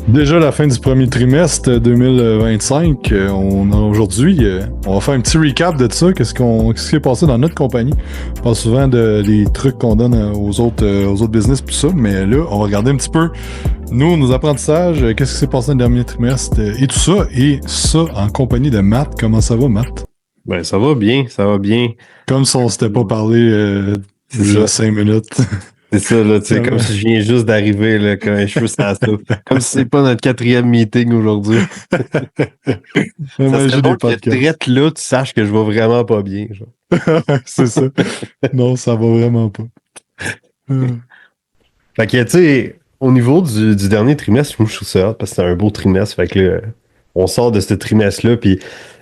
Déjà la fin du premier trimestre 2025. On va faire un petit recap de ça. Qu'est-ce qui est passé dans notre compagnie. On parle souvent des trucs qu'on donne aux autres business tout ça, mais là, on va regarder un petit peu nos apprentissages, qu'est-ce qui s'est passé dans le dernier trimestre et tout ça. Et ça en compagnie de Matt. Comment ça va, Matt? Ben, ça va bien, ça va bien. Comme si on s'était pas parlé déjà 5 minutes. C'est ça, là, tu sais, comme si je viens juste d'arriver, là, quand je fais ça. Comme si c'est pas notre 4e meeting aujourd'hui. Ça serait bon que traite là, tu saches que je vais vraiment pas bien. Genre. C'est ça. Non, ça va vraiment pas. Fait que, tu sais, au niveau du dernier trimestre, moi, je trouve ça hot parce que c'est un beau trimestre. Fait que là, on sort de ce trimestre-là, puis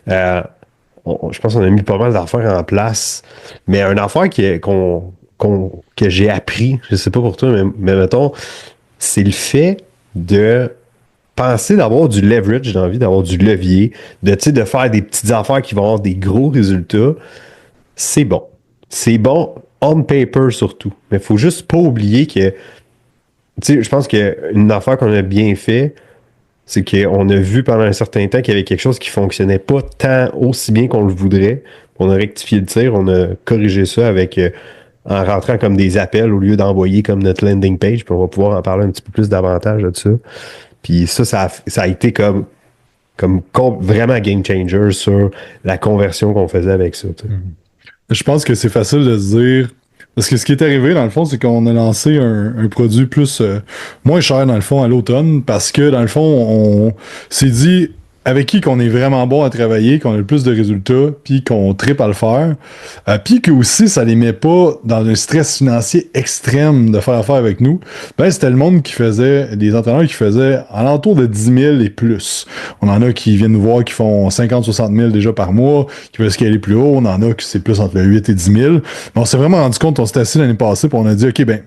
je pense qu'on a mis pas mal d'affaires en place. Mais une affaire que j'ai appris, je sais pas pour toi, mais mettons, c'est le fait de penser d'avoir du leverage, j'ai envie d'avoir du levier, de faire des petites affaires qui vont avoir des gros résultats. C'est bon. C'est bon on paper surtout. Mais il faut juste pas oublier que, tu sais, je pense qu'une affaire qu'on a bien fait, c'est qu'on a vu pendant un certain temps qu'il y avait quelque chose qui fonctionnait pas tant aussi bien qu'on le voudrait. On a rectifié le tir, on a corrigé ça avec en rentrant comme des appels au lieu d'envoyer comme notre landing page, puis on va pouvoir en parler un petit peu plus davantage de ça. Puis ça a été comme vraiment game changer sur la conversion qu'on faisait avec ça. Je pense que c'est facile de se dire. Parce que ce qui est arrivé, dans le fond, c'est qu'on a lancé un produit plus moins cher, dans le fond, à l'automne, parce que, dans le fond, on s'est dit avec qui qu'on est vraiment bon à travailler, qu'on a le plus de résultats, puis qu'on tripe à le faire, puis que aussi, ça les met pas dans un stress financier extrême de faire affaire avec nous. Ben, c'était le monde qui faisait, des entraîneurs qui faisaient alentour de 10 000 et plus. On en a qui viennent nous voir, qui font 50-60 000 déjà par mois, qui veulent scaler plus haut. On en a qui c'est plus entre le 8 et 10 000. Mais on s'est vraiment rendu compte, on s'est assis l'année passée, puis on a dit, OK, ben,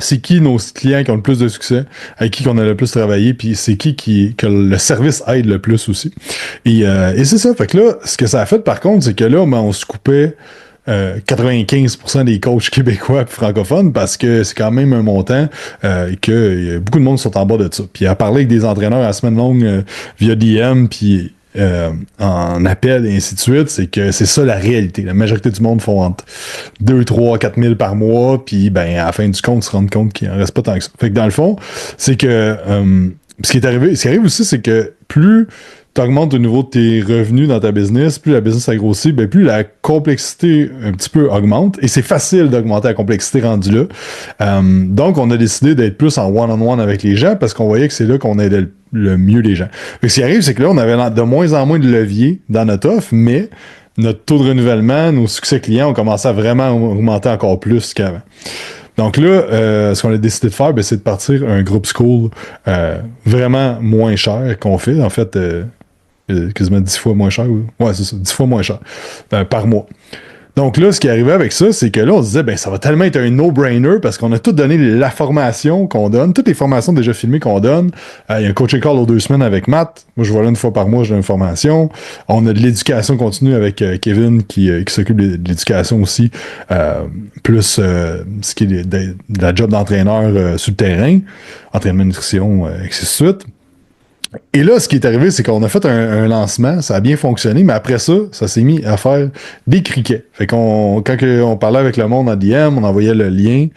c'est qui nos clients qui ont le plus de succès, avec qui qu'on a le plus travaillé, puis c'est que le service aide le plus aussi. Et c'est ça. Fait que là, ce que ça a fait par contre, c'est que là, ben, on se coupait 95% des coachs québécois et francophones parce que c'est quand même un montant que beaucoup de monde sont en bas de ça. Puis à parler avec des entraîneurs à semaine longue via DM, puis en appel et ainsi de suite, c'est que c'est ça la réalité. La majorité du monde font entre 2, 3, 4 000 par mois, puis ben à la fin du compte, ils se rendent compte qu'il en reste pas tant que ça. Fait que dans le fond, c'est que ce qui arrive aussi, c'est que plus tu augmentes au niveau de tes revenus dans ta business, plus la business a grossi, ben plus la complexité un petit peu augmente. Et c'est facile d'augmenter la complexité rendue là. Donc, on a décidé d'être plus en one-on-one avec les gens parce qu'on voyait que c'est là qu'on aidait le mieux les gens. Fait que ce qui arrive, c'est que là, on avait de moins en moins de leviers dans notre offre, mais notre taux de renouvellement, nos succès clients ont commencé à vraiment augmenter encore plus qu'avant. Donc là, ce qu'on a décidé de faire, ben, c'est de partir un groupe school vraiment moins cher qu'on fait. En fait, quasiment 10 fois moins cher. Ouais, c'est ça, 10 fois moins cher par mois. Donc là, ce qui est arrivé avec ça, c'est que là, on se disait, ben, ça va tellement être un no-brainer parce qu'on a tout donné la formation qu'on donne, toutes les formations déjà filmées qu'on donne. Il y a un coaching call aux 2 semaines avec Matt. Moi, je vois là une fois par mois, je donne une formation. On a de l'éducation continue avec Kevin qui s'occupe de l'éducation aussi, plus ce qui est de la job d'entraîneur sur le terrain, entraînement, nutrition, et ainsi de suite. Et là, ce qui est arrivé, c'est qu'on a fait un lancement, ça a bien fonctionné, mais après ça, ça s'est mis à faire des criquets. Fait qu'on, quand on parlait avec le monde en DM, on envoyait le lien,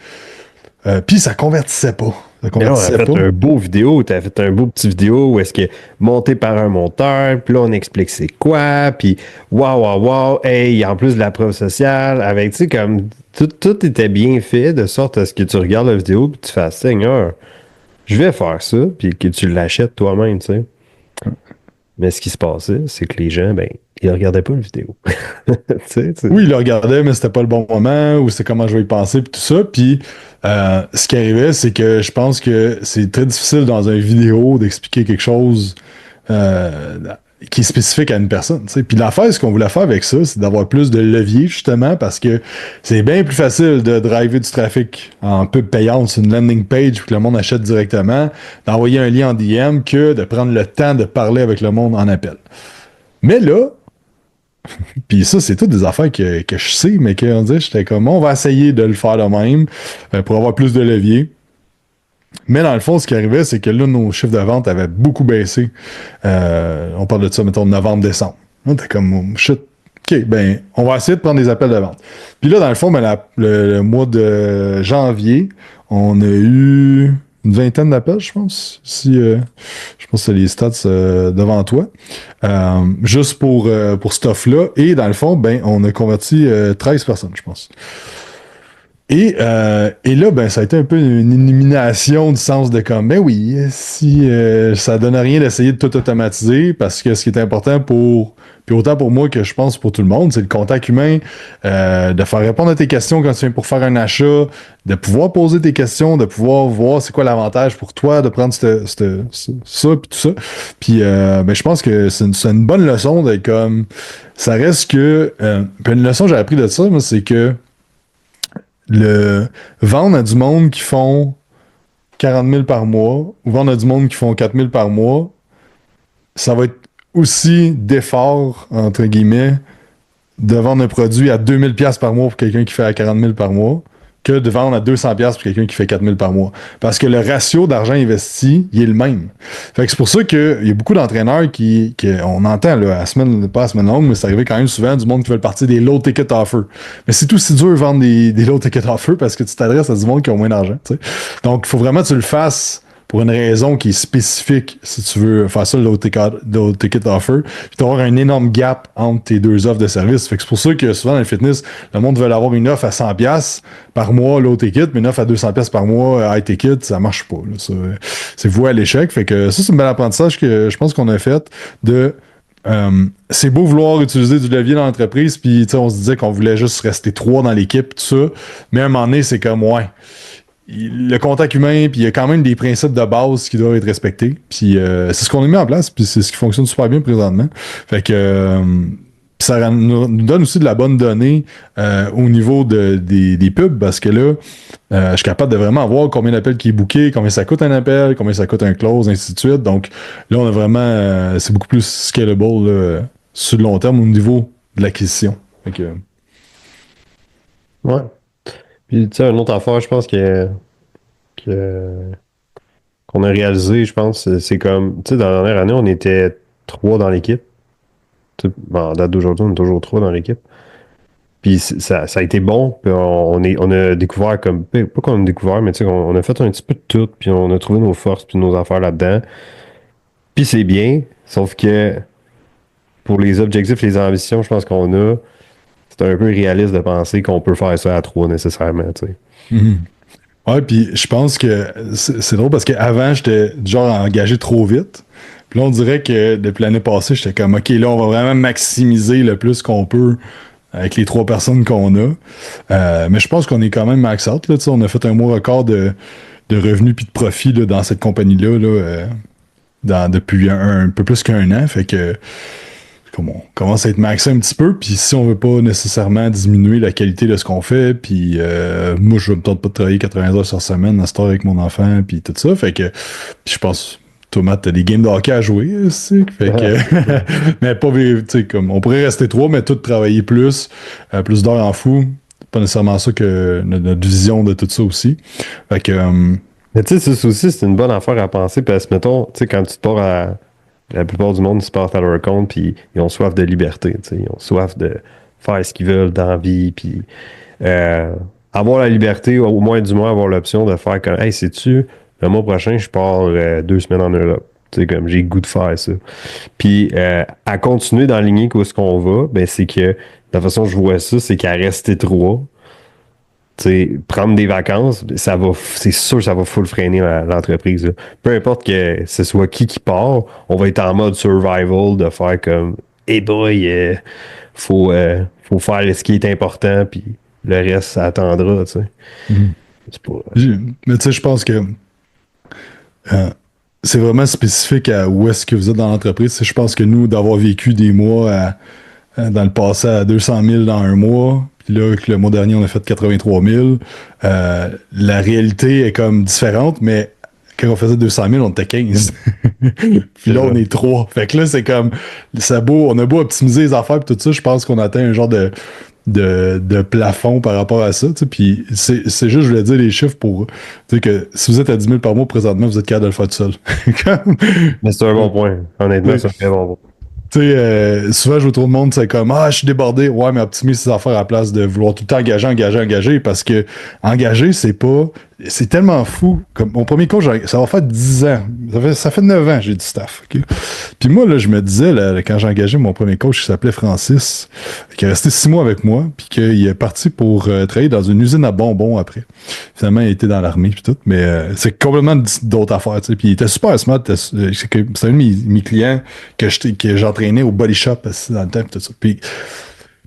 puis ça convertissait pas. Ça convertissait pas. T'as fait un beau vidéo, t'as fait un beau petit vidéo où est-ce que monté par un monteur, puis là on explique c'est quoi, puis wow, hey, en plus de la preuve sociale, avec, tu sais, comme tout était bien fait de sorte à ce que tu regardes la vidéo puis tu fasses, Seigneur, je vais faire ça, puis que tu l'achètes toi-même, tu sais. Mais ce qui se passait, c'est que les gens, ben, ils regardaient pas la vidéo. Tu sais. Oui, ils le regardaient, mais c'était pas le bon moment, ou c'est comment je vais y penser, puis tout ça. Puis ce qui arrivait, c'est que je pense que c'est très difficile dans une vidéo d'expliquer quelque chose qui est spécifique à une personne. T'sais. Puis l'affaire, ce qu'on voulait faire avec ça, c'est d'avoir plus de levier, justement, parce que c'est bien plus facile de driver du trafic en pub payante sur une landing page que le monde achète directement, d'envoyer un lien en DM que de prendre le temps de parler avec le monde en appel. Mais là, puis ça, c'est toutes des affaires que je sais, mais qu'on dit, j'étais comme, on va essayer de le faire de même pour avoir plus de levier. Mais dans le fond, ce qui arrivait, c'est que là, nos chiffres de vente avaient beaucoup baissé. On parle de ça, mettons, novembre-décembre. On était comme, oh, shit, OK, ben, on va essayer de prendre des appels de vente. Puis là, dans le fond, ben, le mois de janvier, on a eu une vingtaine d'appels, je pense. Si, je pense que c'est les stats devant toi. Juste pour cette offre-là. Et dans le fond, ben, on a converti 13 personnes, je pense. Et là, ben, ça a été un peu une élimination du sens de comme, ben oui, si ça donne rien d'essayer de tout automatiser, parce que ce qui est important puis autant pour moi que je pense pour tout le monde, c'est le contact humain, de faire répondre à tes questions quand tu viens pour faire un achat, de pouvoir poser tes questions, de pouvoir voir c'est quoi l'avantage pour toi de prendre ça, puis tout ça. Puis, ben, je pense que c'est une bonne leçon de comme, ça reste que, puis une leçon que j'ai appris de ça, moi, c'est que le vendre à du monde qui font 40 000 par mois ou vendre à du monde qui font 4 000 par mois, ça va être aussi d'effort, entre guillemets, de vendre un produit à 2 000 pièces par mois pour quelqu'un qui fait à 40 000 par mois que de vendre à 200 pièces pour quelqu'un qui fait 4 000 par mois. Parce que le ratio d'argent investi, il est le même. Fait que c'est pour ça qu'il y a beaucoup d'entraîneurs on entend, là, pas à la semaine longue, mais c'est arrivé quand même souvent du monde qui veut partir des low ticket offers. Mais c'est tout si dur de vendre des low ticket offers parce que tu t'adresses à du monde qui a moins d'argent, tu sais. Donc, il faut vraiment que tu le fasses pour une raison qui est spécifique, si tu veux faire ça, le low ticket offer, puis tu vas avoir un énorme gap entre tes deux offres de service. Fait que c'est pour ça que souvent dans le fitness, le monde veut avoir une offre à 100$ par mois, low ticket, mais une offre à 200$ par mois, high ticket, ça marche pas. Là, ça, c'est voué à l'échec. Fait que ça, c'est un bel apprentissage que je pense qu'on a fait de c'est beau vouloir utiliser du levier dans l'entreprise, puis on se disait qu'on voulait juste rester 3 dans l'équipe, tout ça, mais à un moment donné, c'est comme, ouais, le contact humain, puis il y a quand même des principes de base qui doivent être respectés. Puis c'est ce qu'on a mis en place, puis c'est ce qui fonctionne super bien présentement. Fait que ça nous donne aussi de la bonne donnée au niveau des pubs, parce que là, je suis capable de vraiment voir combien d'appels qui est booké, combien ça coûte un appel, combien ça coûte un close, ainsi de suite. Donc là, on a vraiment, c'est beaucoup plus scalable là, sur le long terme au niveau de l'acquisition. Fait que, Ouais. Puis, tu sais, une autre affaire, je pense qu'on a réalisé, je pense, c'est comme, tu sais, dans la dernière année, on était 3 dans l'équipe. En date d'aujourd'hui, on est toujours 3 dans l'équipe. Puis ça a été bon. Puis on a découvert comme. Pas qu'on a découvert, mais tu sais, on a fait un petit peu de tout. Puis on a trouvé nos forces puis nos affaires là-dedans. Puis c'est bien. Sauf que pour les objectifs, les ambitions, je pense qu'on a, c'est un peu réaliste de penser qu'on peut faire ça à 3 nécessairement, tu sais. mhm. Ouais, puis je pense que c'est drôle parce qu'avant, j'étais du genre engagé trop vite. Puis là, on dirait que depuis l'année passée, j'étais comme, OK, là, on va vraiment maximiser le plus qu'on peut avec les 3 personnes qu'on a. Mais je pense qu'on est quand même max out, là, tu sais, on a fait un mois record de revenus puis de profit là, dans cette compagnie-là là, depuis un peu plus qu'un an. Fait que comme on commence à être maxé un petit peu, puis si on veut pas nécessairement diminuer la qualité de ce qu'on fait, puis moi je me tente pas de travailler 80 heures sur semaine à cette heure avec mon enfant, puis tout ça, fait que je pense Thomas, t'as des games de hockey à jouer aussi, fait que mais pas tu sais comme on pourrait rester 3 mais tout travailler plus d'heures en fou, c'est pas nécessairement ça que notre vision de tout ça aussi, fait que Mais tu sais, ça aussi, c'est une bonne affaire à penser parce que, mettons, tu sais, quand tu pars à. La plupart du monde, ils se partent à leur compte, puis ils ont soif de liberté, tu sais. Ils ont soif de faire ce qu'ils veulent dans la vie, puis avoir la liberté, au moins du moins avoir l'option de faire comme, hey, sais-tu, le mois prochain, je pars 2 semaines en Europe. Tu sais, comme j'ai le goût de faire ça. Puis à continuer d'enligner où est-ce qu'on va, ben c'est que la façon dont je vois ça, c'est qu'à rester 3, tu sais, prendre des vacances, ça va, c'est sûr, ça va full freiner l'entreprise, là. Peu importe que ce soit qui part, on va être en mode survival de faire comme, hey boy, faut faire ce qui est important, puis le reste, ça attendra, tu sais. mhm. C'est pas. Mais tu sais, je pense que Euh, c'est vraiment spécifique à où est-ce que vous êtes dans l'entreprise. Je pense que nous, d'avoir vécu des mois dans le passé à 200 000 dans un mois, puis là, que le mois dernier, on a fait 83 000, la réalité est comme différente, mais quand on faisait 200 000, on était 15. Puis là, on est 3. Fait que là, c'est comme, on a beau optimiser les affaires et tout ça, je pense qu'on atteint un genre de de plafond par rapport à ça. Puis c'est juste, je voulais dire les chiffres pour dire que si vous êtes à 10 000 par mois présentement, vous êtes capable de le faire tout seul. Mais c'est un bon point. Honnêtement, c'est un très bon point. Tu sais, souvent, je vois trop de monde, c'est comme, ah, je suis débordé. Ouais, mais optimise ses affaires à la place de vouloir tout le temps engager, parce que engager, c'est tellement fou. Comme mon premier coach, ça va faire 10 ans. Ça fait 9 ans, j'ai du staff. Ok. Puis moi, là, je me disais, là, quand j'ai engagé mon premier coach, qui s'appelait Francis, qui est resté 6 mois avec moi, puis qu'il est parti pour travailler dans une usine à bonbons après. Finalement, il était dans l'armée, puis tout. Mais c'est complètement d'autres affaires, tu sais. Puis il était super smart. C'est un de mes clients que j'entraînais au Body Shop dans le temps, pis tout ça.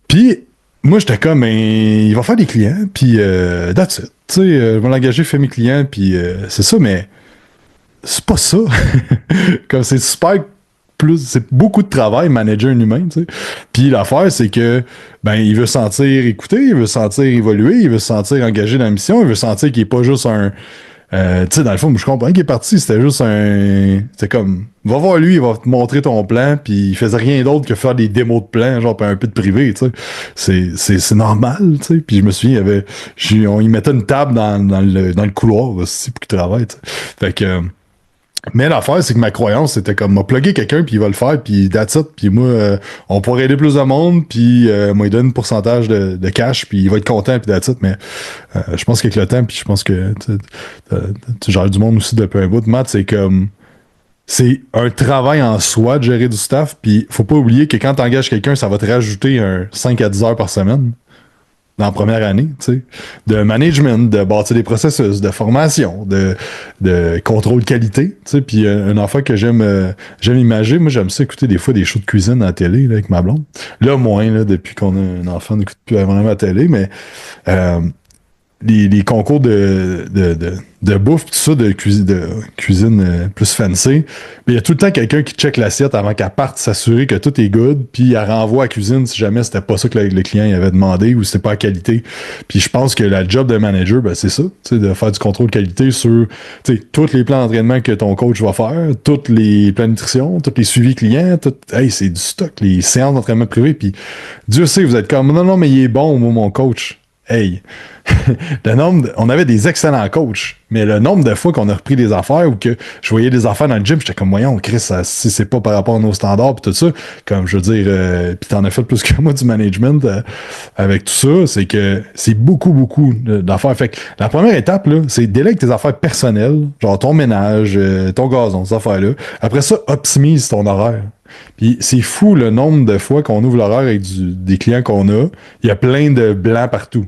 Puis moi, j'étais comme, ben, il va faire des clients, puis that's it. Tu sais, je vais l'engager, faire mes clients, puis c'est ça, mais c'est pas ça. Comme c'est super plus, c'est beaucoup de travail, manager un humain, tu sais. Puis l'affaire, c'est que, ben, il veut se sentir écouté, il veut se sentir évoluer, il veut se sentir engagé dans la mission, il veut sentir qu'il est pas juste un, tu sais, dans le fond, je comprends qu'il est parti, c'était juste un. C'est comme, va voir lui, il va te montrer ton plan, puis il faisait rien d'autre que faire des démos de plan, genre, puis un peu de privé, tu sais. C'est normal, tu sais. Puis je me souviens, on y mettait une table dans le couloir aussi pour qu'il travaille, tu sais. Fait que. Mais l'affaire, c'est que ma croyance, c'était comme, m'a plugué quelqu'un, puis il va le faire, puis that's it. Puis moi, on pourrait aider plus de monde, puis moi, il donne un pourcentage de cash, puis il va être content, puis that's it. Mais je pense qu'avec le temps, puis je pense que tu gères du monde aussi depuis un bout. Matt, c'est comme, c'est un travail en soi de gérer du staff, puis faut pas oublier que quand tu engages quelqu'un, ça va te rajouter un 5 à 10 heures par semaine dans la première année, tu sais, de management, de bâtir des processus, de formation, de contrôle qualité, tu sais, puis un enfant que j'aime imager, moi j'aime ça écouter des fois des shows de cuisine à la télé là, avec ma blonde. Là, moins, là, depuis qu'on a un enfant, on n'écoute plus vraiment la télé, mais les concours de bouffe, tout ça, de cuisine plus fancy, mais il y a tout le temps quelqu'un qui check l'assiette avant qu'elle parte, s'assurer que tout est good, puis elle renvoie à la cuisine si jamais c'était pas ça que le client avait demandé ou c'était pas à qualité. Puis je pense que la job de manager, ben c'est ça, de faire du contrôle qualité sur tous les plans d'entraînement que ton coach va faire, tous les plans de nutrition, tous les suivis clients, hey, c'est du stock, les séances d'entraînement privé, puis Dieu sait, vous êtes comme, non, mais il est bon, moi, mon coach. Hey, on avait des excellents coachs, mais le nombre de fois qu'on a repris des affaires ou que je voyais des affaires dans le gym, j'étais comme, voyons, Chris, si c'est pas par rapport à nos standards pis tout ça, comme je veux dire, pis t'en as fait plus que moi du management avec tout ça, c'est que c'est beaucoup d'affaires. Fait que la première étape, là, c'est délègue tes affaires personnelles, genre ton ménage, ton gazon, ces affaires-là. Après ça, optimise ton horaire. Puis c'est fou le nombre de fois qu'on ouvre l'horaire avec des clients qu'on a. Il y a plein de blancs partout.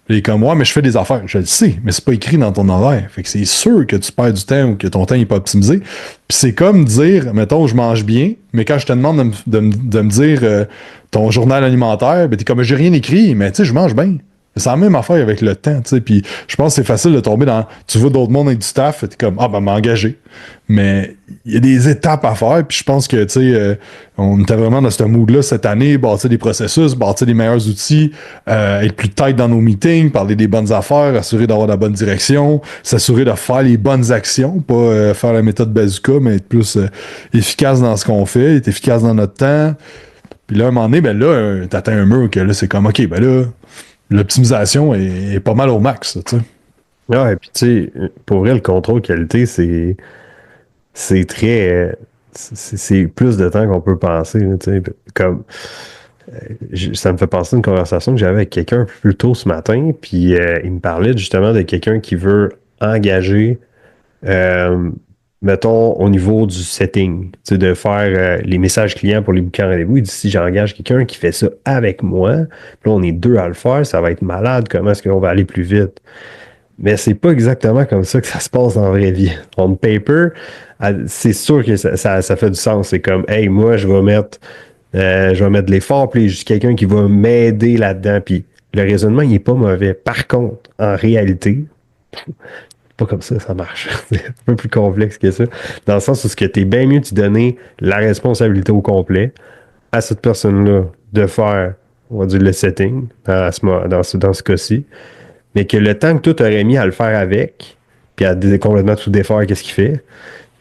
Puis comme moi, mais je fais des affaires. Je le sais, mais c'est pas écrit dans ton horaire. Fait que c'est sûr que tu perds du temps ou que ton temps n'est pas optimisé. Puis c'est comme dire, mettons, je mange bien, mais quand je te demande de me dire ton journal alimentaire, ben t'es comme j'ai rien écrit, mais tu sais, je mange bien. C'est la même affaire avec le temps, tu sais. Puis je pense que c'est facile de tomber dans. Tu vois d'autres mondes avec du staff, t'es comme ah ben m'engager. Mais il y a des étapes à faire, puis je pense que tu sais, on était vraiment dans ce mood-là cette année, bâtir des processus, bâtir des meilleurs outils, être plus tight dans nos meetings, parler des bonnes affaires, assurer d'avoir la bonne direction, s'assurer de faire les bonnes actions, pas faire la méthode bazooka, mais être plus efficace dans ce qu'on fait, être efficace dans notre temps. Puis là, à un moment donné, ben là, t'atteins un mur que là, c'est comme OK, ben là. L'optimisation est pas mal au max, tu sais. Ouais, et puis tu sais, pour vrai, le contrôle qualité, c'est très. C'est plus de temps qu'on peut penser, tu sais. Comme. Ça me fait penser à une conversation que j'avais avec quelqu'un un peu plus tôt ce matin, puis il me parlait justement de quelqu'un qui veut engager, mettons, au niveau du setting, tu sais, de faire les messages clients pour les bookings rendez-vous. Il dit, si j'engage quelqu'un qui fait ça avec moi, puis là, on est deux à le faire, ça va être malade, comment est-ce qu'on va aller plus vite? Mais c'est pas exactement comme ça que ça se passe dans la vraie vie. On paper, c'est sûr que ça fait du sens. C'est comme, hey, moi, je vais mettre de l'effort, puis j'ai quelqu'un qui va m'aider là-dedans. Puis le raisonnement, il est pas mauvais. Par contre, en réalité, pas comme ça marche. C'est un peu plus complexe que ça. Dans le sens où ce que t'es bien mieux de donner la responsabilité au complet à cette personne-là de faire, on va dire, le setting dans ce cas-ci. Mais que le temps que toi t'aurais mis à le faire avec, puis à complètement tout défaire, qu'est-ce qu'il fait,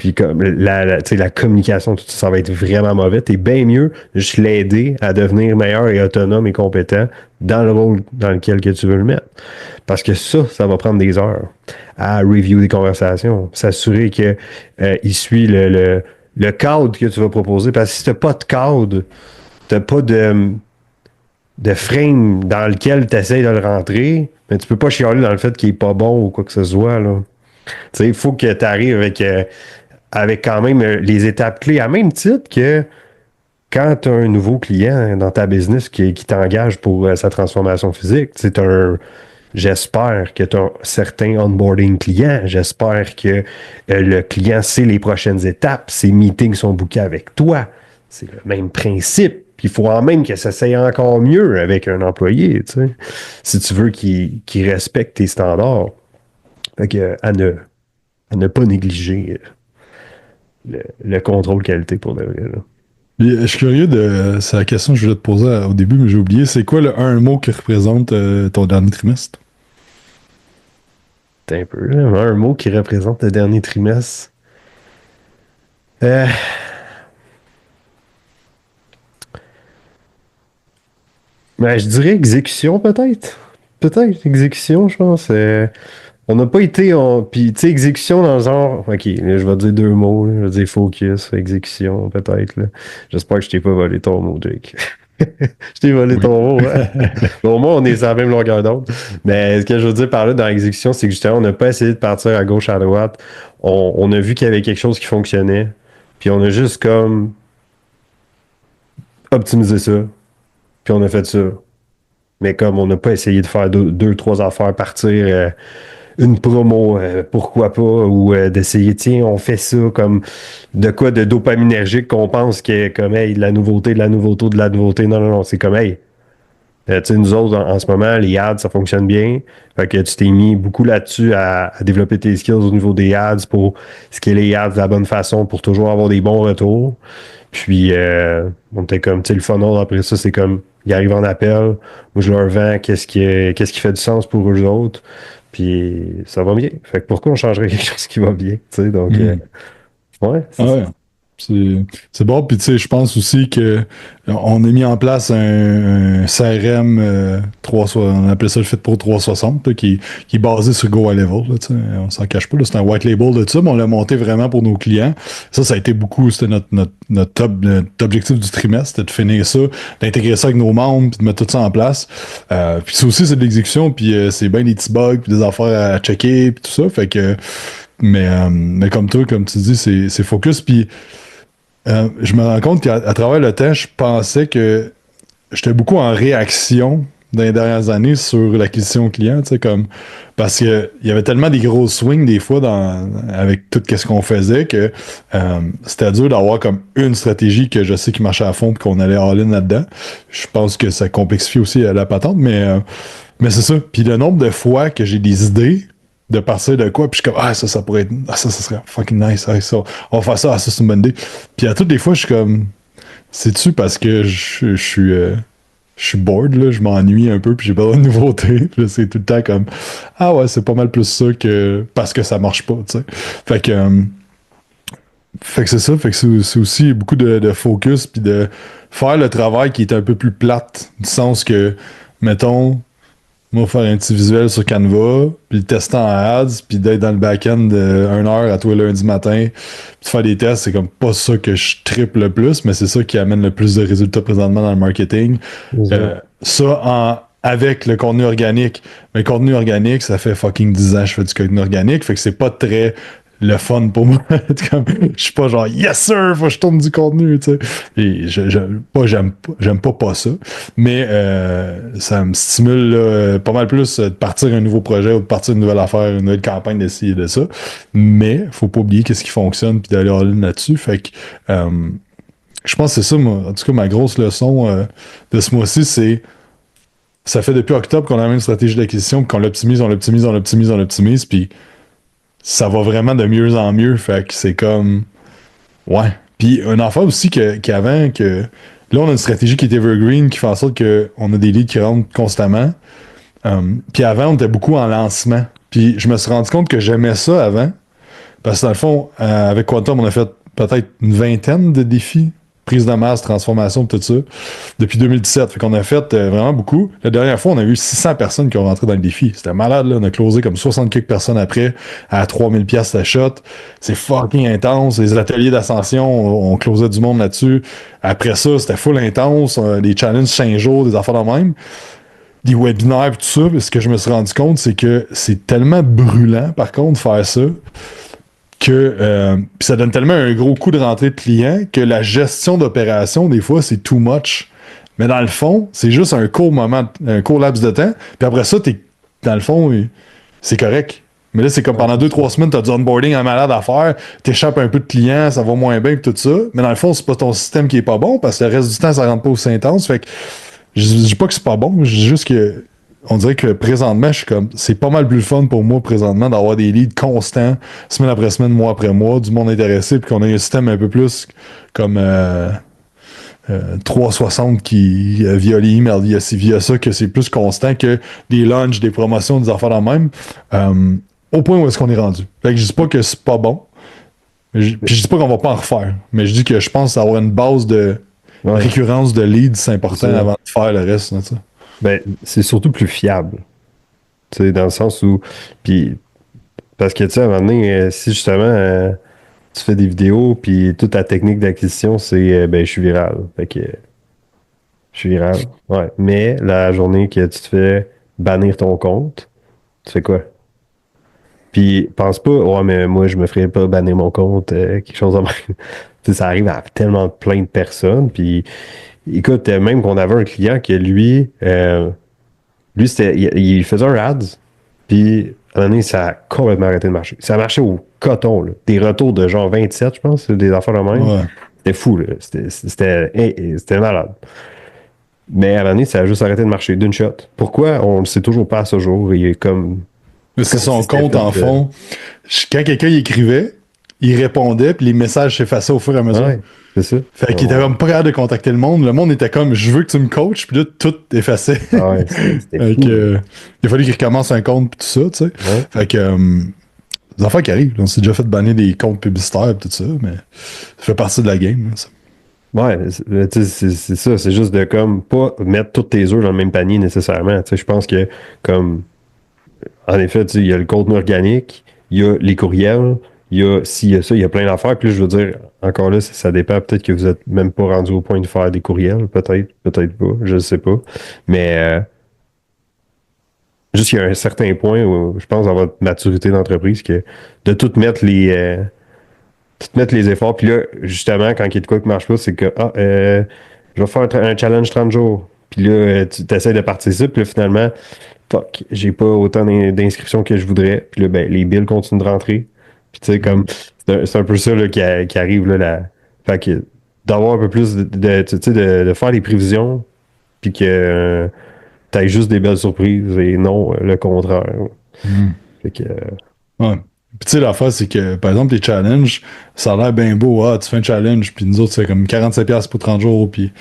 Puis comme tu sais, la communication, tout ça, ça va être vraiment mauvais. T'es bien mieux de juste l'aider à devenir meilleur et autonome et compétent dans le rôle dans lequel que tu veux le mettre. Parce que ça va prendre des heures à review des conversations, s'assurer que il suit le cadre que tu vas proposer. Parce que si t'as pas de cadre, t'as pas de frame dans lequel tu essaies de le rentrer, mais tu peux pas chialer dans le fait qu'il est pas bon ou quoi que ce soit, là. Tu sais, il faut que tu arrives avec quand même les étapes clés, à même titre que quand tu as un nouveau client dans ta business qui t'engage pour sa transformation physique, c'est j'espère que tu as un certain onboarding client, j'espère que le client sait les prochaines étapes, ses meetings sont bookés avec toi. C'est le même principe. Puis il faut en même que ça s'aille encore mieux avec un employé, tu sais, si tu veux qu'il respecte tes standards. Fait que, à ne pas négliger le contrôle qualité pour de vrai, là. Puis, je suis curieux c'est la question que je voulais te poser au début, mais j'ai oublié. C'est quoi le un mot qui représente ton dernier trimestre? C'est un peu, là, un mot qui représente le dernier trimestre. Euh, ben, je dirais exécution, peut-être. Peut-être, exécution, je pense. On n'a pas été. Puis, tu sais, exécution dans le genre. Ok, là, je vais dire deux mots, là. Je vais dire focus, exécution, peut-être, là. J'espère que je t'ai pas volé ton mot, Jake. Je t'ai volé Oui. ton mot, hein? Bon, au moins, on est sur la même longueur d'onde. Mais ce que je veux dire par là dans l'exécution, c'est que justement, on n'a pas essayé de partir à gauche, à droite. On a vu qu'il y avait quelque chose qui fonctionnait. Puis on a juste comme optimisé ça. Puis on a fait ça. Mais comme on n'a pas essayé de faire deux, trois affaires, partir une promo, pourquoi pas, ou d'essayer, tiens, on fait ça comme de quoi de dopaminergique qu'on pense qu'il y a comme, hey, de la nouveauté, de la nouveauté, de la nouveauté. Non, non, non, c'est comme, hey, tu sais, nous autres, en ce moment, les ads, ça fonctionne bien. Fait que tu t'es mis beaucoup là-dessus à développer tes skills au niveau des ads pour scaler les ads de la bonne façon pour toujours avoir des bons retours. Puis, on était comme, tu sais, le funnel, après ça, c'est comme, ils arrivent en appel. Moi, je leur vends qu'est-ce qui fait du sens pour eux autres. Puis, ça va bien. Fait que pourquoi on changerait quelque chose qui va bien, tu sais? Donc, Hmm. ouais, c'est Ah ça. ouais. C'est bon. Puis tu sais, je pense aussi que on a mis en place un CRM 360, on appelait ça le FitPro 360, là, qui est basé sur Go High Level. Là, tu sais. On s'en cache pas. là. C'est un white label de ça, mais on l'a monté vraiment pour nos clients. Ça a été beaucoup, c'était notre objectif du trimestre, c'était de finir ça, d'intégrer ça avec nos membres, puis de mettre tout ça en place. Puis ça aussi, c'est de l'exécution, puis c'est bien des petits bugs, puis des affaires à checker, puis tout ça. Fait que mais comme toi, comme tu dis, c'est focus. Puis je me rends compte qu'à travers le temps, je pensais que j'étais beaucoup en réaction dans les dernières années sur l'acquisition client, tu sais, comme parce que il y avait tellement des gros swings des fois avec tout ce qu'on faisait que c'était dur d'avoir comme une stratégie que je sais qui marchait à fond et qu'on allait all-in là-dedans. Je pense que ça complexifie aussi la patente, mais c'est ça. Puis le nombre de fois que j'ai des idées de partir de quoi, puis je suis comme, ça pourrait être, ça serait fucking nice, ça, on va faire ça, ça, c'est une bonne idée. Puis à toutes les fois, je suis comme, c'est-tu parce que je suis bored, là, je m'ennuie un peu, puis j'ai besoin de nouveautés. Puis là, c'est tout le temps comme, ah ouais, c'est pas mal plus ça que parce que ça marche pas, tu sais. Fait que, euh, fait que c'est ça, fait que c'est aussi beaucoup de focus, puis de faire le travail qui est un peu plus plate, du sens que, mettons, moi, faire un petit visuel sur Canva, puis le tester en ads, puis d'être dans le back-end de 1 heure à toi lundi matin, puis de faire des tests, c'est comme pas ça que je triple le plus, mais c'est ça qui amène le plus de résultats présentement dans le marketing. Avec le contenu organique. Mais le contenu organique, ça fait fucking 10 ans que je fais du contenu organique, fait que c'est pas très le fun pour moi. Je suis pas genre yes sir, faut que je tourne du contenu, tu sais. Et j'aime pas ça, mais ça me stimule là, pas mal plus de partir un nouveau projet ou de partir une nouvelle affaire, une nouvelle campagne d'essayer de ça. Mais faut pas oublier qu'est-ce qui fonctionne puis d'aller all-in là-dessus. Fait que je pense que c'est ça, moi, en tout cas ma grosse leçon de ce mois-ci, c'est ça fait depuis octobre qu'on a la même stratégie d'acquisition, puis qu'on l'optimise, on l'optimise, on l'optimise, on l'optimise, puis ça va vraiment de mieux en mieux. Fait que c'est comme. Ouais. Puis un enfant aussi qu'avant, que. Là, on a une stratégie qui est evergreen, qui fait en sorte qu'on a des leads qui rentrent constamment. Puis avant, on était beaucoup en lancement. Puis je me suis rendu compte que j'aimais ça avant, Parce que dans le fond, avec Quantum, on a fait peut-être une vingtaine de défis. Prise de masse, transformation, tout ça. Depuis 2017. Fait qu'on a fait vraiment beaucoup. La dernière fois, on a eu 600 personnes qui ont rentré dans le défi. C'était malade, là. On a closé comme 60 quelques personnes après à 3000 pièces la shot. C'est fucking intense. Les ateliers d'ascension, on closait du monde là-dessus. Après ça, c'était full intense. Des challenges 5 jours, des affaires de même. Des webinaires, tout ça. Puis ce que je me suis rendu compte, c'est que c'est tellement brûlant, par contre, faire ça que puis ça donne tellement un gros coup de rentrée de clients que la gestion d'opération, des fois, c'est too much. Mais dans le fond, c'est juste un court moment, un court laps de temps. Puis après ça, dans le fond, c'est correct. Mais là, c'est comme pendant 2-3 semaines, tu as du onboarding en malade à faire, t'échappes un peu de clients, ça va moins bien, tout ça. Mais dans le fond, c'est pas ton système qui est pas bon parce que le reste du temps, ça rentre pas aussi intense. Fait que je dis pas que c'est pas bon, je dis juste que on dirait que présentement, je suis comme, c'est pas mal plus le fun pour moi présentement d'avoir des leads constants, semaine après semaine, mois après mois, du monde intéressé, puis qu'on ait un système un peu plus comme 360 qui, via les emails, via ça, que c'est plus constant que des lunchs, des promotions, des affaires dans le même, au point où est-ce qu'on est rendu. Fait que je dis pas que c'est pas bon, puis je dis pas qu'on va pas en refaire, mais je dis que je pense avoir une base de Ouais, récurrence de leads, c'est important c'est ça. avant de faire le reste, là, tu sais. Ben, c'est surtout plus fiable. Tu sais, dans le sens où. Puis, parce que, tu sais, à un moment donné, si justement tu fais des vidéos, puis toute ta technique d'acquisition, c'est ben, je suis viral. Fait que je suis viral. Ouais. Mais la journée que tu te fais bannir ton compte, tu fais quoi? Puis, pense pas, ouais, mais moi, je me ferais pas bannir mon compte, quelque chose de même. Tu sais, ça arrive à tellement plein de personnes. Puis, écoute, même qu'on avait un client que lui, il faisait un ads, puis à un moment donné, ça a complètement arrêté de marcher. Ça marchait au coton, là. Des retours de genre 27, je pense, des affaires de même. Ouais. C'était fou, là. C'était malade. Mais à un moment donné, ça a juste arrêté de marcher d'une shot. Pourquoi? On le sait toujours pas à ce jour. Il est Mais c'est comme si son c'était compte, en fait. fond. Quand quelqu'un y écrivait, il répondait, puis les messages s'effaçaient au fur et à mesure. Ouais, c'est ça. Fait qu'il était comme pas capable de contacter le monde. Le monde était comme, je veux que tu me coaches, puis là, tout effacé. Ah ouais, c'était Fait fou, que, là. il a fallu qu'il recommence un compte, puis tout ça, tu sais. Ouais. Fait que, des affaires qui arrivent. Là. On s'est déjà fait bannir des comptes publicitaires, puis tout ça, mais ça fait partie de la game. Là, ça. Ouais, tu sais, c'est ça. C'est juste de comme pas mettre tous tes œufs dans le même panier nécessairement. Tu sais, je pense que comme en effet, tu sais, il y a le contenu organique, il y a les courriels, il y a ci, il y a ça, il y a plein d'affaires. Puis là, je veux dire, encore là, ça dépend. Peut-être que vous êtes même pas rendu au point de faire des courriels. Peut-être, peut-être pas. Je ne sais pas. Mais juste, il y a un certain point où je pense dans votre maturité d'entreprise que de tout mettre les efforts. Puis là, justement, quand il y a de quoi qui marche pas, c'est que je vais faire un challenge 30 jours. Puis là, tu essaies de participer, puis là, finalement, fuck, j'ai pas autant d'inscriptions que je voudrais. Puis là, ben, les bills continuent de rentrer. Puis tu sais, comme, c'est un peu ça là, qui arrive, là, fait que d'avoir un peu plus tu sais, de faire des prévisions, puis que t'aies juste des belles surprises et non le contraire. Mhm. Fait que, Ouais. Puis tu sais, l'affaire, c'est que, par exemple, les challenges, ça a l'air bien beau. Ah, tu fais un challenge, puis nous autres, c'est comme 47$ pour 30 jours, puis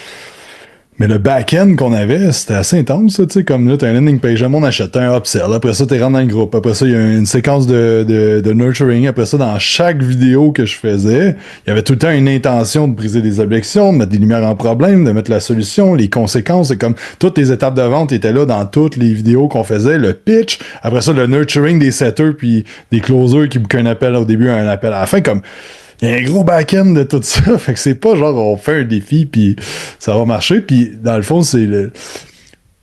mais le back-end qu'on avait, c'était assez intense, ça, tu sais, comme là, t'as un landing page, le monde achète un upsell, après ça, t'es rentré dans le groupe, après ça, il y a une séquence de nurturing, après ça, dans chaque vidéo que je faisais, il y avait tout le temps une intention de briser des objections, de mettre des lumières en problème, de mettre la solution, les conséquences, c'est comme toutes les étapes de vente étaient là dans toutes les vidéos qu'on faisait, le pitch, après ça, le nurturing des setters, puis des closers qui bouquent un appel au début, un appel à la fin, comme il y a un gros back-end de tout ça. Fait que c'est pas genre on fait un défi puis ça va marcher. Puis dans le fond, c'est le.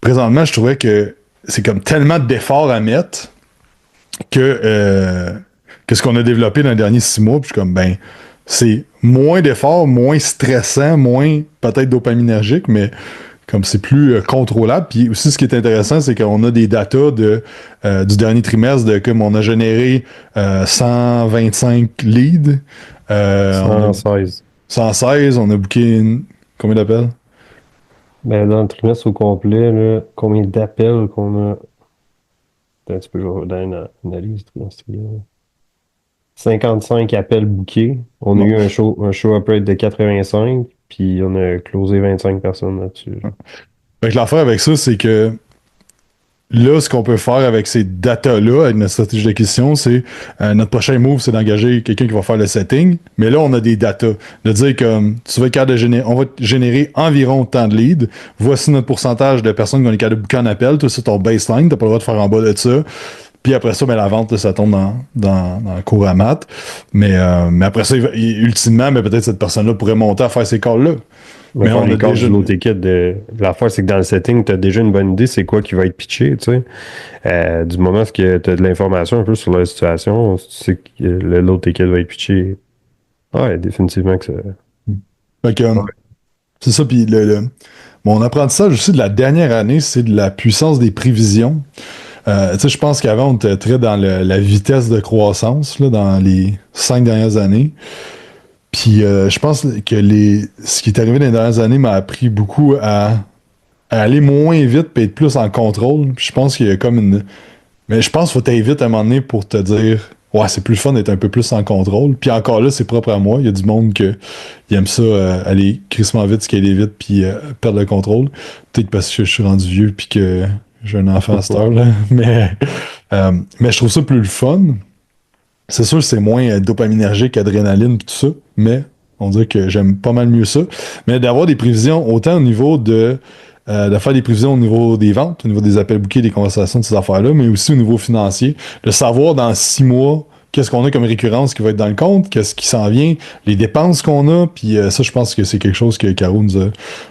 Présentement, je trouvais que c'est comme tellement d'efforts à mettre que ce qu'on a développé dans les derniers 6 mois. Puis je suis comme ben c'est moins d'efforts, moins stressant, moins peut-être dopaminergique, mais comme c'est plus contrôlable. Puis aussi, ce qui est intéressant, c'est qu'on a des datas du dernier trimestre de comme on a généré 125 leads. On a 116. 116, on a booké combien d'appels? Ben, dans le trimestre au complet, là, combien d'appels qu'on a? Attends un petit peu, je vais donner une analyse trimestrielle. 55 appels bookés. On a Bon. eu un show up rate de 85, puis on a closé 25 personnes là-dessus. Fait que l'affaire avec ça, c'est que là, ce qu'on peut faire avec ces datas-là, avec notre stratégie d'acquisition, c'est notre prochain move, c'est d'engager quelqu'un qui va faire le setting. Mais là, on a des datas. De dire comme tu vas être capable de générer, on va générer environ tant de leads. Voici notre pourcentage de personnes qu'on est capable de booker en appel. Toi, c'est ton baseline. T'as pas le droit de faire en bas de ça. Puis après ça, ben, la vente, là, ça tombe dans le cours à maths. Mais après ça, ultimement, ben, peut-être cette personne-là pourrait monter à faire ces calls-là. On va Mais faire on les a calls déjà. de l'autre équipe. L'affaire, c'est que dans le setting, tu as déjà une bonne idée, c'est quoi qui va être pitché, tu sais. Du moment où tu as de l'information un peu sur la situation, tu sais que l'autre équipe va être pitché. Ouais, définitivement que ça. Fait que, Ouais. c'est ça. Puis mon apprentissage aussi de la dernière année, c'est de la puissance des prévisions. Tu sais, je pense qu'avant, on était très dans la vitesse de croissance là, dans les 5 dernières années. Puis je pense que ce qui est arrivé dans les dernières années m'a appris beaucoup à aller moins vite et être plus en contrôle. Puis je pense qu'il y a comme une. Mais je pense qu'il faut aller vite à un moment donné pour te dire ouais, c'est plus le fun d'être un peu plus en contrôle. Puis encore là, c'est propre à moi. Il y a du monde qui aime ça aller crissement vite, scaler vite, puis perdre le contrôle. Peut-être parce que je suis rendu vieux puis que j'ai un enfant à cette heure, là. Mais je trouve ça plus le fun. C'est sûr que c'est moins dopaminergique, adrénaline, pis tout ça, mais on dirait que j'aime pas mal mieux ça. Mais d'avoir des prévisions, autant au niveau de faire des prévisions au niveau des ventes, au niveau des appels bookés, des conversations de ces affaires-là, mais aussi au niveau financier, de savoir dans 6 mois qu'est-ce qu'on a comme récurrence qui va être dans le compte, qu'est-ce qui s'en vient, les dépenses qu'on a, puis ça, je pense que c'est quelque chose que Caro nous a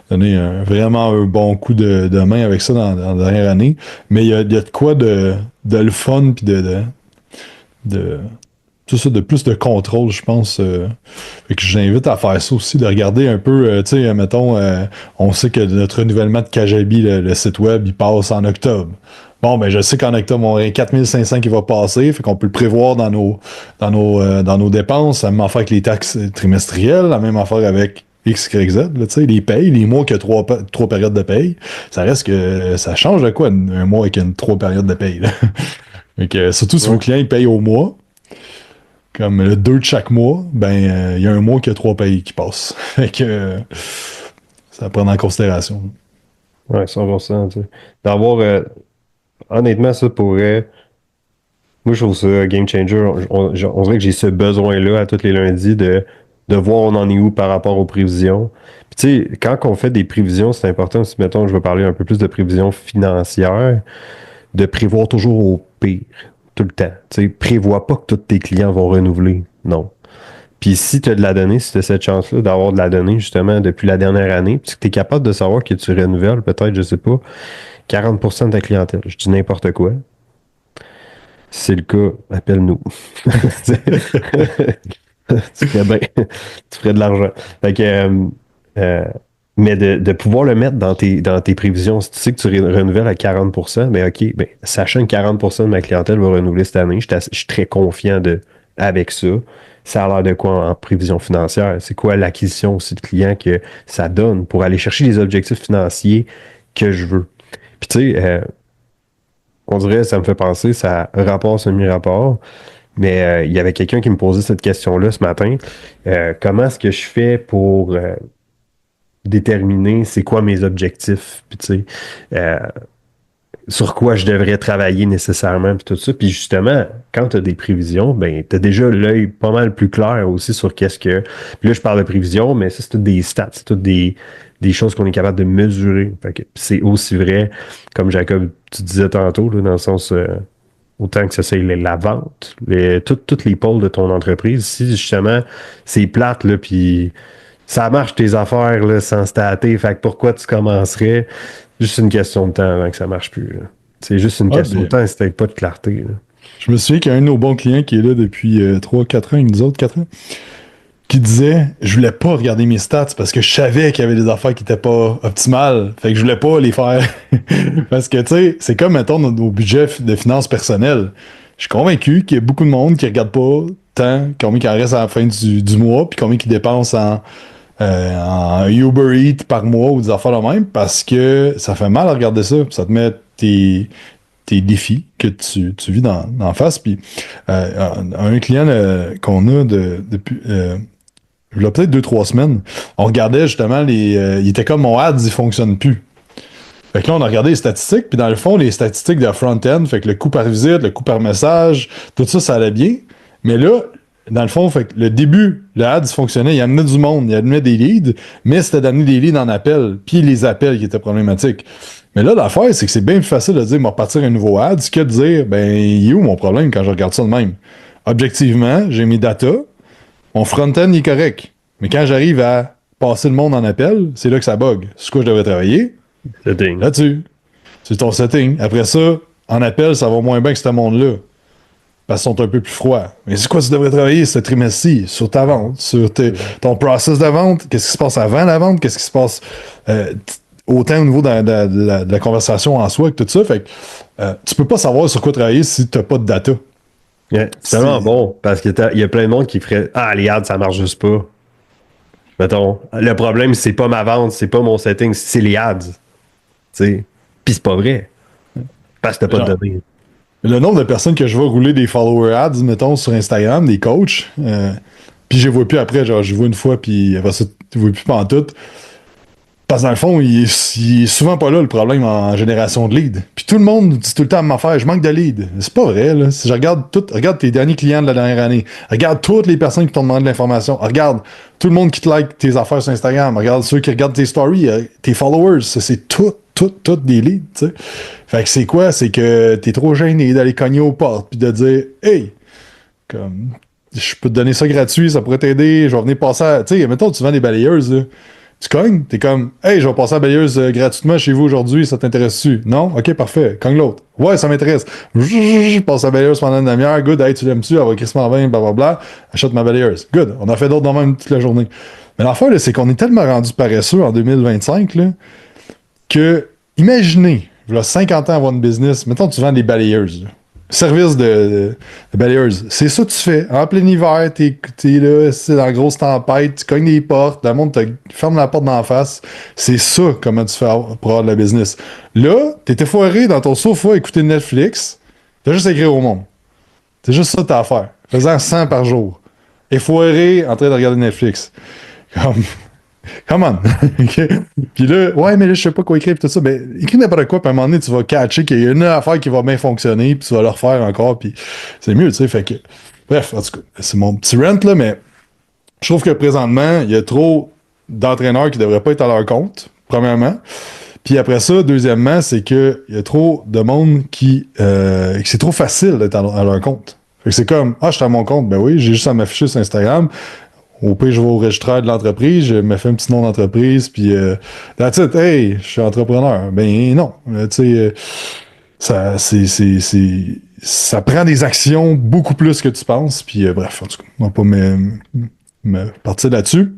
donné vraiment un bon coup de main avec ça dans la dernière année. Mais il y a de quoi de le fun, puis de tout ça, de plus de contrôle, je pense. Fait que j'invite à faire ça aussi, de regarder un peu, tu sais, mettons, on sait que notre renouvellement de Kajabi, le site web, il passe en octobre. Bon, ben je sais qu'en octobre, on a 4500 qui va passer, fait qu'on peut le prévoir dans nos dépenses. La même affaire avec les taxes trimestrielles, la même affaire avec X, Y, Z, là, tu sais, les payes, les mois qu'il y a trois périodes de paye, ça reste que ça change de quoi, un mois avec trois périodes de paye, là. Fait que, surtout si vos Ouais. clients ils payent au mois, comme le 2 de chaque mois, ben il y a un mois qu'il y a 3 pays qui passent. Fait que ça à prendre en considération. Ouais, 100%, tu sais. D'avoir, honnêtement, ça pourrait. Moi, je trouve ça game changer. On dirait que j'ai ce besoin-là à tous les lundis de voir on en est où par rapport aux prévisions. Puis, tu sais, quand on fait des prévisions, c'est important aussi, mettons, je vais parler un peu plus de prévisions financières, de prévoir toujours au pire, tout le temps. Tu sais, prévois pas que tous tes clients vont renouveler. Non. Puis si tu as de la donnée, si tu as cette chance-là d'avoir de la donnée justement depuis la dernière année, puis que tu es capable de savoir que tu renouvelles peut-être, je sais pas, 40% de ta clientèle. Je dis n'importe quoi. Si c'est le cas, appelle-nous. Tu ferais bien. Tu ferais de l'argent. Fait que, euh, mais de pouvoir le mettre dans tes prévisions, si tu sais que tu renouvelles à 40%, ben OK, ben, sachant que 40% de ma clientèle va renouveler cette année, je suis très confiant avec ça. Ça a l'air de quoi en prévision financière? C'est quoi l'acquisition aussi de clients que ça donne pour aller chercher les objectifs financiers que je veux? Puis tu sais, on dirait, ça me fait penser, ça rapport semi-rapport, mais il y avait quelqu'un qui me posait cette question-là ce matin. Comment est-ce que je fais pour déterminer c'est quoi mes objectifs? Puis tu sais, euh, sur quoi je devrais travailler nécessairement, puis tout ça. Puis justement, quand tu as des prévisions, ben, tu as déjà l'œil pas mal plus clair aussi sur qu'est-ce que. Puis là, je parle de prévisions, mais ça, c'est toutes des stats, c'est toutes des choses qu'on est capable de mesurer. Fait que c'est aussi vrai, comme Jacob, tu disais tantôt, là, dans le sens. Autant que ça soit la vente, toutes les pôles de ton entreprise. Si justement c'est plate, là, puis ça marche tes affaires là, sans stater, fait que pourquoi tu commencerais? Juste une question de temps avant que ça marche plus. Là. C'est juste une Ouais, question de ben, temps, c'est peut-être pas de clarté. Là. je me souviens qu'il y a un de nos bons clients qui est là depuis 3-4 ans, avec nous autres, 4 ans, qui disait je voulais pas regarder mes stats parce que je savais qu'il y avait des affaires qui étaient pas optimales. Fait que je voulais pas les faire. Parce que, tu sais, c'est comme, mettons, nos budgets de finances personnelles. Je suis convaincu qu'il y a beaucoup de monde qui regarde pas tant combien il en reste à la fin du mois, puis combien il dépense en Uber Eats par mois ou des affaires de même, parce que ça fait mal à regarder ça. Ça te met tes défis que tu vis dans face. Puis un client qu'on a depuis il y a peut-être 2-3 semaines, on regardait justement il était comme mon ads, il fonctionne plus. Fait que là, on a regardé les statistiques, puis dans le fond, les statistiques de front-end, fait que le coût par visite, le coût par message, tout ça, ça allait bien. Mais là, dans le fond, fait que le début, le ads fonctionnait, il amenait du monde, il amenait des leads, mais c'était d'amener des leads en appel, puis les appels qui étaient problématiques. Mais là, l'affaire, c'est que c'est bien plus facile de dire, moi, repartir un nouveau ads que de dire, ben, il est où mon problème quand je regarde ça de même? Objectivement, j'ai mes data, mon front-end est correct. Mais quand j'arrive à passer le monde en appel, c'est là que ça bug. C'est quoi je devrais travailler? Setting. Là-dessus. C'est ton setting. Après ça, en appel, ça va moins bien que ce monde-là. Parce qu'ils sont un peu plus froids. Mais c'est quoi tu devrais travailler ce trimestre-ci? Sur ta vente, sur ton process de vente, qu'est-ce qui se passe avant la vente, qu'est-ce qui se passe autant au niveau de la conversation en soi que tout ça. Fait que tu peux pas savoir sur quoi travailler si tu n'as pas de data. Yeah, c'est vraiment bon, parce qu'il y a plein de monde qui ferait Ah, les ads, ça marche juste pas. Mettons, le problème, c'est pas ma vente, c'est pas mon setting, c'est les ads. Tu sais. Puis c'est pas vrai. Parce que t'as pas de données. Le nombre de personnes que je vois rouler des follower ads, mettons, sur Instagram, des coachs, puis je les vois plus après, genre, je les vois une fois, puis après ça, tu vois plus pantoute. Parce que dans le fond, il est souvent pas là le problème en génération de leads. Puis tout le monde dit tout le temps à m'affaire, je manque de leads. C'est pas vrai, là. Si je regarde tes derniers clients de la dernière année, regarde toutes les personnes qui t'ont demandé de l'information, regarde tout le monde qui te like tes affaires sur Instagram, regarde ceux qui regardent tes stories, tes followers, c'est tout des leads, tu sais. Fait que c'est quoi? C'est que t'es trop gêné d'aller cogner aux portes puis de dire, hey, comme, je peux te donner ça gratuit, ça pourrait t'aider, je vais venir passer à, tu sais, mettons, tu vends des balayeuses, là. Tu cognes, t'es comme, hey, je vais passer à la balayeuse gratuitement chez vous aujourd'hui, ça t'intéresse-tu? Non? Ok, parfait. Cogne l'autre. Ouais, ça m'intéresse. Je passe à la balayeuse pendant une demi-heure. Good, hey, tu l'aimes-tu? Elle va crissement bien, blablabla. Achète ma balayeuse. Good. On a fait d'autres dans même toute la journée. Mais l'affaire, là, c'est qu'on est tellement rendu paresseux en 2025, là, que, imaginez, il y a 50 ans avoir une business, mettons, tu vends des balayeuses, là. Service de balayeuse. C'est ça que tu fais. En plein hiver, t'es là, c'est dans la grosse tempête, tu cognes les portes, le monde te ferme la porte d'en face. C'est ça comment tu fais pour avoir de la business. Là, t'étais foiré dans ton sofa à écouter Netflix, t'as juste écrit au monde. C'est juste ça que t'as à faire. Faisant 100 par jour. Et foiré en train de regarder Netflix. Comme... Come on. Okay. Puis là, ouais, mais là, je sais pas quoi écrire, tout ça. Ben, écris n'importe quoi, puis à un moment donné, tu vas catcher qu'il y a une affaire qui va bien fonctionner, puis tu vas le refaire encore, puis c'est mieux, tu sais. Fait que, bref, en tout cas, c'est mon petit rant, là, mais je trouve que présentement, il y a trop d'entraîneurs qui devraient pas être à leur compte, premièrement. Puis après ça, deuxièmement, c'est qu'il y a trop de monde que c'est trop facile d'être à leur compte. Fait que c'est comme, ah, je suis à mon compte, ben oui, j'ai juste à m'afficher sur Instagram. Au pire, je vais au registraire de l'entreprise, je me fais un petit nom d'entreprise, puis that's it, hey, je suis entrepreneur. Ben non, tu sais, ça prend des actions beaucoup plus que tu penses, puis bref, en tout cas, on va pas me partir là-dessus.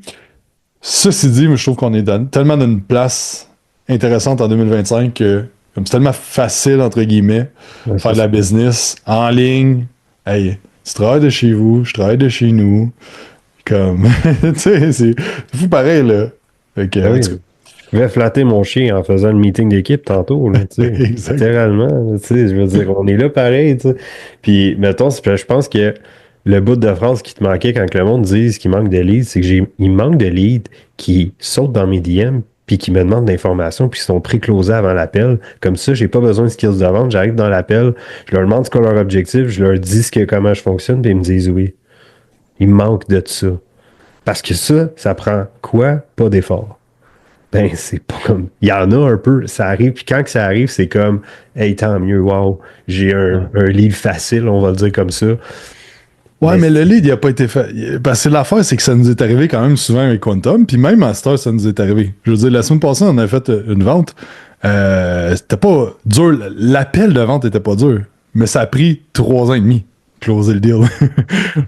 Ceci dit, je trouve qu'on est tellement dans une place intéressante en 2025 que comme c'est tellement facile, entre guillemets, Ouais, faire de la business en ligne. Hey, tu travailles de chez vous, je travaille de chez nous. Comme, tu sais, c'est fou pareil, là. Fait que, oui. Je vais flatter mon chien en faisant le meeting d'équipe tantôt, là, tu sais. Littéralement, tu sais, je veux dire, on est là pareil, tu sais. Puis, mettons, je pense que le bout de phrase qui te manquait quand le monde dise qu'il manque de leads, c'est que il manque de leads qui sautent dans mes DM puis qui me demandent de l'information puis qui sont pré-closés avant l'appel. Comme ça, j'ai pas besoin de skills de vente. J'arrive dans l'appel, je leur demande ce qu'est leur objectif, je leur dis comment je fonctionne puis ils me disent oui. Il manque de ça. Parce que ça prend quoi? Pas d'effort. Ben, c'est pas comme... Il y en a un peu, ça arrive, puis quand que ça arrive, c'est comme, hey, tant mieux, wow, j'ai un lead facile, on va le dire comme ça. Ouais, mais le lead, il a pas été fait. Parce que l'affaire, c'est que ça nous est arrivé quand même souvent avec Quantum, puis même à cette heure, ça nous est arrivé. Je veux dire, la semaine passée, on a fait une vente. C'était pas dur. L'appel de vente était pas dur, mais ça a pris 3 ans et demi closer le deal.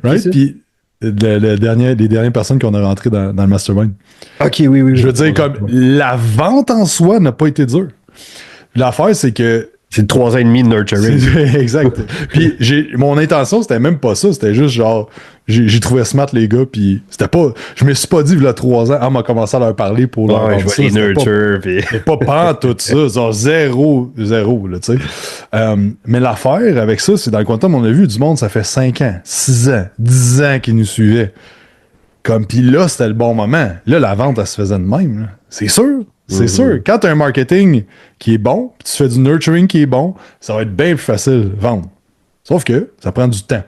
Right? Puis les dernières personnes qu'on a rentrées dans le mastermind. Ok, oui. Je veux dire, comme la vente en soi n'a pas été dure. L'affaire, c'est que c'est 3 ans et demi de nurturing. Exact. Puis mon intention, c'était même pas ça. C'était juste genre, j'ai trouvé smart les gars, puis c'était pas... Je me suis pas dit, il y a 3 ans, on m'a commencé à leur parler pour leur je vais les nurture. C'est pas tout ça. Genre zéro, là, tu sais. Mais l'affaire avec ça, c'est dans le quantum, on a vu du monde, ça fait 5 ans, 6 ans, 10 ans qu'ils nous suivaient. Comme, puis là, c'était le bon moment. Là, la vente, elle se faisait de même. Là. C'est sûr. C'est sûr. Quand tu as un marketing qui est bon, puis tu fais du nurturing qui est bon, ça va être bien plus facile de vendre. Sauf que ça prend du temps.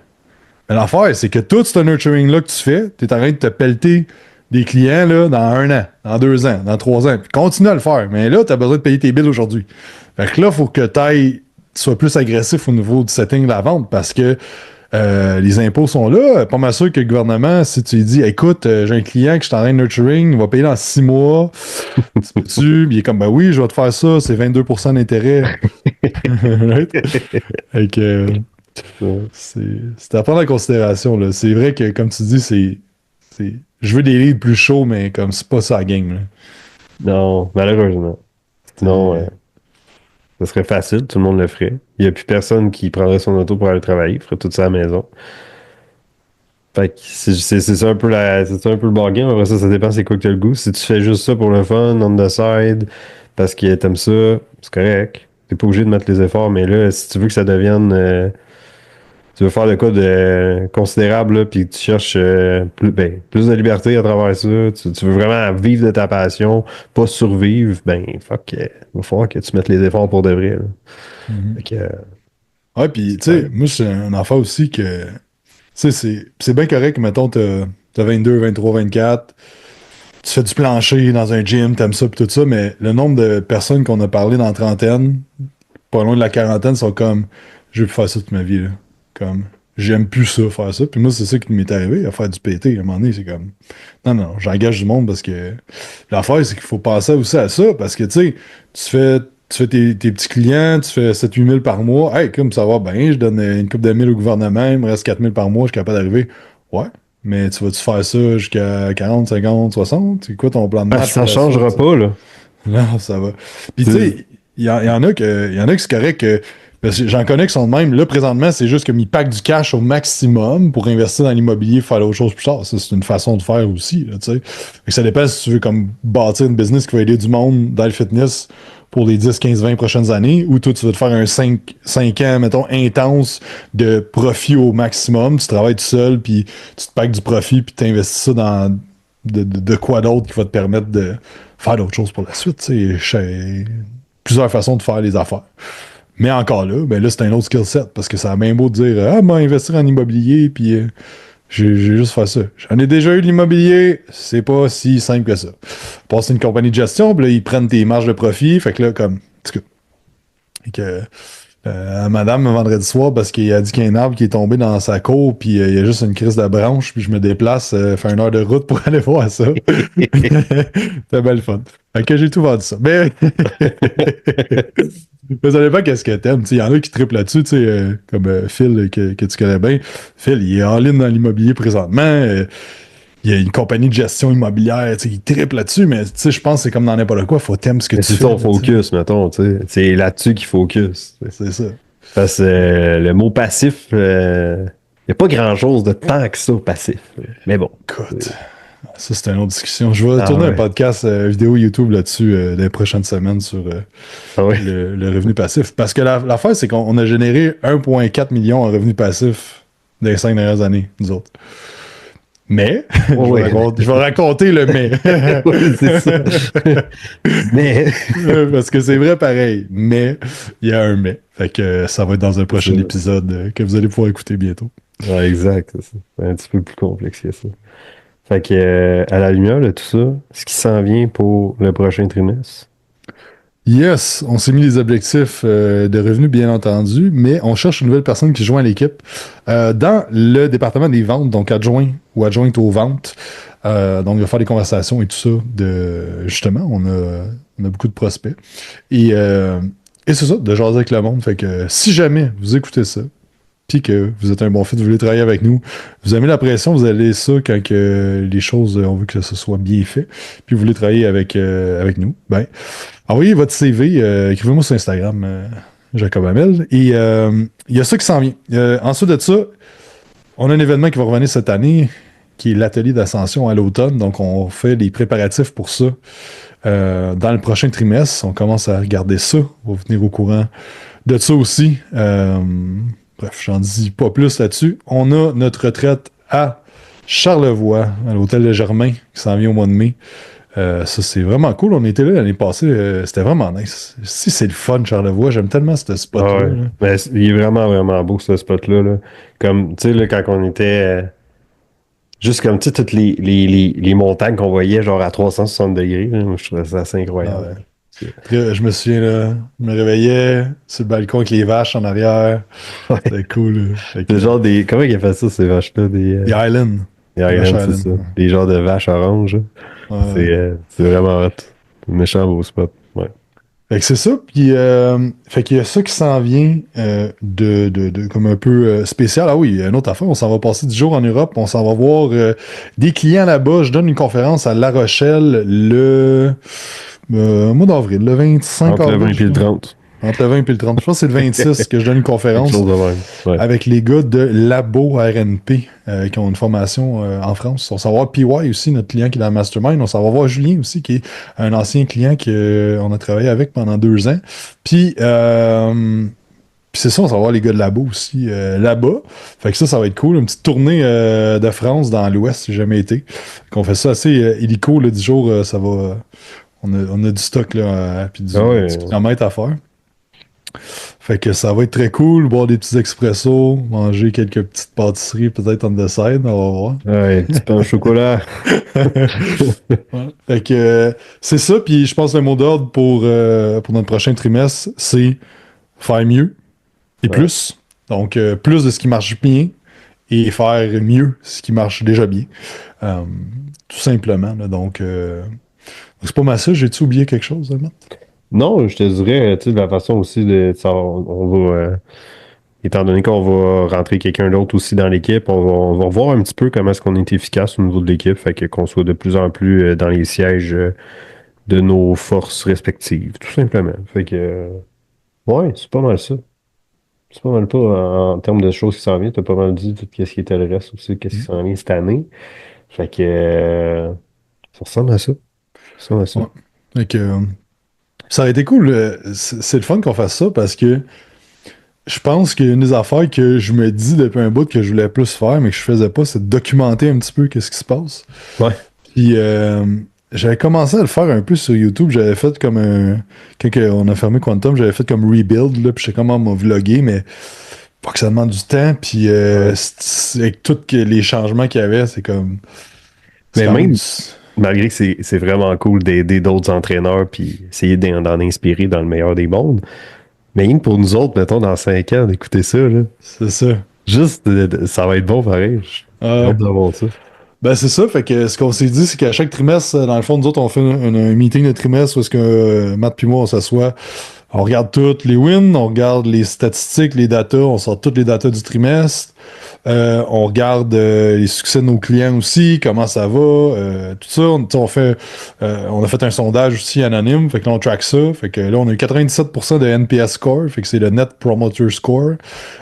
Mais l'affaire, c'est que tout ce nurturing-là que tu fais, tu es en train de te pelleter des clients là, dans 1 an, dans 2 ans, dans 3 ans. Puis continue à le faire. Mais là, tu as besoin de payer tes bills aujourd'hui. Fait que là, il faut que tu sois plus agressif au niveau du setting de la vente parce que les impôts sont là. Pas mal sûr que le gouvernement, si tu lui dis, écoute, j'ai un client que je suis en train de nurturing, il va payer dans 6 mois. Tu peux-tu? Il est comme, ben oui, je vais te faire ça, c'est 22% d'intérêt. Right? Fait que, c'est à prendre en considération. Là. C'est vrai que, comme tu dis, je veux des leads plus chauds, mais comme c'est pas ça la game. Là. Non, malheureusement. Sinon, ça serait facile, tout le monde le ferait. Il n'y a plus personne qui prendrait son auto pour aller travailler, il ferait tout ça à la maison. Fait que c'est ça un peu c'est ça un peu le bargain. Après ça, ça dépend c'est quoi que t'as le goût. Si tu fais juste ça pour le fun, on the side, parce que t'aimes ça, c'est correct. T'es pas obligé de mettre les efforts, mais là, si tu veux que ça devienne tu veux faire le cas de considérable, là, puis que tu cherches plus de liberté à travers ça, tu veux vraiment vivre de ta passion, pas survivre, ben fuck, il va falloir que tu mettes les efforts pour de vrai. Là. Mhm. Fait que, Ouais, puis tu sais, moi, c'est un enfant aussi que, tu sais, c'est bien correct, mettons, t'as 22, 23, 24, tu fais du plancher dans un gym, t'aimes ça, pis tout ça, mais le nombre de personnes qu'on a parlé dans la trentaine, pas loin de la quarantaine, sont comme, je veux plus faire ça toute ma vie, là. Comme, j'aime plus ça, faire ça. Puis moi, c'est ça qui m'est arrivé, à faire du PT. À un moment donné, c'est comme, non, j'engage du monde parce que l'affaire, c'est qu'il faut penser aussi à ça, parce que, tu sais, tu fais tes petits clients, tu fais 7-8 000 par mois. Hey, comme ça va bien, je donne une coupe de mille au gouvernement, il me reste 4 000 par mois, je suis capable d'arriver. Ouais. Mais tu vas-tu faire ça jusqu'à 40, 50, 60? C'est quoi ton plan de match ça pour la changera suite? pas, là. Non, ça va. Puis tu sais, il y en a que c'est correct que. Parce que j'en connais qui sont de même. Là, présentement, c'est juste comme ils packent du cash au maximum pour investir dans l'immobilier, faire autre chose plus tard. Ça, c'est une façon de faire aussi, là, tu sais. Fait que ça dépend si tu veux comme bâtir une business qui va aider du monde dans le fitness pour les 10, 15, 20 prochaines années, ou toi, tu veux te faire un 5 ans, mettons, intense de profit au maximum. Tu travailles tout seul, puis tu te packs du profit, puis tu investis ça dans de quoi d'autre qui va te permettre de faire d'autres choses pour la suite. Tu sais, plusieurs façons de faire les affaires. Mais encore là, ben là, c'est un autre skill set parce que ça a bien beau de dire ah, moi, investir en immobilier, puis j'ai juste fait ça. J'en ai déjà eu de l'immobilier, c'est pas si simple que ça. Passer une compagnie de gestion, puis là, ils prennent tes marges de profit, fait que là, comme. En tout cas, fait que, madame, vendredi soir, parce qu'il a dit qu'il y a un arbre qui est tombé dans sa cour, puis il y a juste une crise de branche, puis je me déplace, faire 1 heure de route pour aller voir ça. C'était belle fun. Fait que j'ai tout vendu ça. Mais, mais ça dépend qu'est-ce que t'aimes. Il y en a qui triplent là-dessus, comme Phil, que tu connais bien. Phil, il est en ligne dans l'immobilier présentement. Il y a une compagnie de gestion immobilière, il triple là-dessus, mais je pense que c'est comme dans n'importe quoi, faut t'aimer ce que Mais tu c'est fais. ton focus, mettons, tu sais. C'est là-dessus qu'il focus. C'est ça. Parce que le mot passif, il n'y a pas grand-chose de tant que ça au passif. Mais bon. Écoute, ça c'est une autre discussion. Je vais Ah tourner un ouais. podcast vidéo YouTube là-dessus dans les prochaines semaines sur Ah ouais. le revenu passif. Parce que l'affaire, c'est qu'on a généré 1,4 million en revenus passifs dans les 5 dernières années, nous autres. Mais, Ouais. je vais raconter le mais. Oui, c'est ça. Mais, Parce que c'est vrai pareil. Mais, il y a un mais. Fait que ça va être dans un prochain ça. épisode que vous allez pouvoir écouter bientôt. ouais, exact, c'est ça. C'est un petit peu plus complexe que ça. Fait que, à la lumière de tout ça, ce qui s'en vient pour le prochain trimestre? Yes, on s'est mis des objectifs de revenus, bien entendu, mais on cherche une nouvelle personne qui joint à l'équipe dans le département des ventes, donc adjoint ou adjointe aux ventes. Donc, il va faire des conversations et tout ça. Justement, on a beaucoup de prospects. Et c'est ça, de jaser avec le monde. Fait que si jamais vous écoutez ça, puis que vous êtes un bon fit, vous voulez travailler avec nous, vous avez la pression, vous allez ça quand que les choses, on veut que ce soit bien fait, puis vous voulez travailler avec nous, ben, envoyez votre CV, écrivez-moi sur Instagram, Jacob Hamel, et il y a ça qui s'en vient. Ensuite de ça, on a un événement qui va revenir cette année, qui est l'atelier d'ascension à l'automne, donc on fait les préparatifs pour ça. Dans le prochain trimestre, on commence à regarder ça, on va venir au courant de ça aussi. Bref, j'en dis pas plus là-dessus. On a notre retraite à Charlevoix, à l'hôtel de Germain, qui s'en vient au mois de mai. Ça, c'est vraiment cool. On était là l'année passée. C'était vraiment nice. Si c'est le fun, Charlevoix, j'aime tellement ce Ah spot-là. ouais. Là. Mais il est vraiment, vraiment beau, ce spot-là. Là. Comme, tu sais, là, quand on était. Juste comme, tu sais, toutes les montagnes qu'on voyait, genre à 360 degrés. Là, moi, je trouvais ça assez Ah incroyable. ouais. Je me souviens, là, je me réveillais sur le balcon avec les vaches en arrière. Ouais. C'était cool. Là. Fait C'est que, genre des. Comment ils appellent ça, ces vaches-là? les Highlands. Des Les vaches Highlands, c'est Highlands. ça. Des genres de vaches oranges. Là. Ouais. C'est vraiment hot. Méchant beau spot. Ouais. Fait que c'est ça. Puis, fait qu'il y a ça qui s'en vient comme un peu spécial. Ah oui, une autre affaire. On s'en va passer 10 jours en Europe. On s'en va voir des clients là-bas. Je donne une conférence à La Rochelle le mois d'avril, le 25 Entre le avril. 20 et le 30. Entre le 20 et le 30. Je pense que c'est le 26 que je donne une Quelque conférence chose de même. Ouais. avec les gars de Labo RNP qui ont une formation en France. On s'en va voir PY aussi, notre client qui est dans le Mastermind. On s'en va voir Julien aussi, qui est un ancien client qu'on a travaillé avec pendant 2 ans. Puis, c'est ça, on s'en va voir les gars de Labo aussi là-bas. Fait que ça va être cool. Une petite tournée de France dans l'Ouest, j'ai jamais été. Qu'on fait ça assez illico, le 10 jours, ça va. On a du stock là, puis Ah ouais. du kilomètre à faire. Fait que ça va être très cool, boire des petits expressos, manger quelques petites pâtisseries, peut-être on the side, on va voir. Ouais, petit pain au chocolat. Ouais. Fait que c'est ça, puis je pense que le mot d'ordre pour notre prochain trimestre, c'est faire mieux et Ouais. plus. Donc, plus de ce qui marche bien et faire mieux ce qui marche déjà bien. Euh, Tout simplement. Là. Donc, c'est pas mal ça. J'ai-tu oublié quelque chose, Matt? Non, je te dirais, tu sais, de la façon aussi de. On va. Étant donné qu'on va rentrer quelqu'un d'autre aussi dans l'équipe, on va voir un petit peu comment est-ce qu'on est efficace au niveau de l'équipe, fait que qu'on soit de plus en plus dans les sièges de nos forces respectives, tout simplement. Fait que ouais, c'est pas mal ça. C'est pas mal pas en termes de choses qui s'en viennent. T'as pas mal dit tout ce qui était le reste aussi, qu'est-ce qui Mm. s'en vient cette année. Fait que ça ressemble à ça. Ça ressemble à ça. Ouais. Fait que, ça aurait été cool. C'est le fun qu'on fasse ça parce que je pense qu'une des affaires que je me dis depuis un bout que je voulais plus faire, mais que je faisais pas, c'est de documenter un petit peu qu'est-ce qui se passe. Ouais. Puis j'avais commencé à le faire un peu sur YouTube. J'avais fait comme un. Quand on a fermé Quantum, j'avais fait comme rebuild, là, puis j'étais comme à m'a vloguer, mais pas que ça demande du temps. Puis Ouais. avec tous les changements qu'il y avait, c'est comme. C'est Mais quand même. même, malgré que c'est vraiment cool d'aider d'autres entraîneurs puis essayer d'en inspirer dans le meilleur des mondes, mais rien que pour nous autres, mettons, dans 5 ans, d'écouter ça, là, C'est ça. juste, ça va être bon pareil. J'ai Ouais. hâte de voir ça. Ben c'est ça, fait que ce qu'on s'est dit, c'est qu'à chaque trimestre, dans le fond, nous autres, on fait un meeting de trimestre où est-ce que Matt puis moi, on s'assoit, on regarde toutes les wins, on regarde les statistiques, les datas, on sort toutes les datas du trimestre, on regarde les succès de nos clients aussi, comment ça va, tout ça. On a fait un sondage aussi anonyme, fait que là, on track ça, fait que là, on a eu 97% de NPS score, fait que c'est le Net Promoter Score.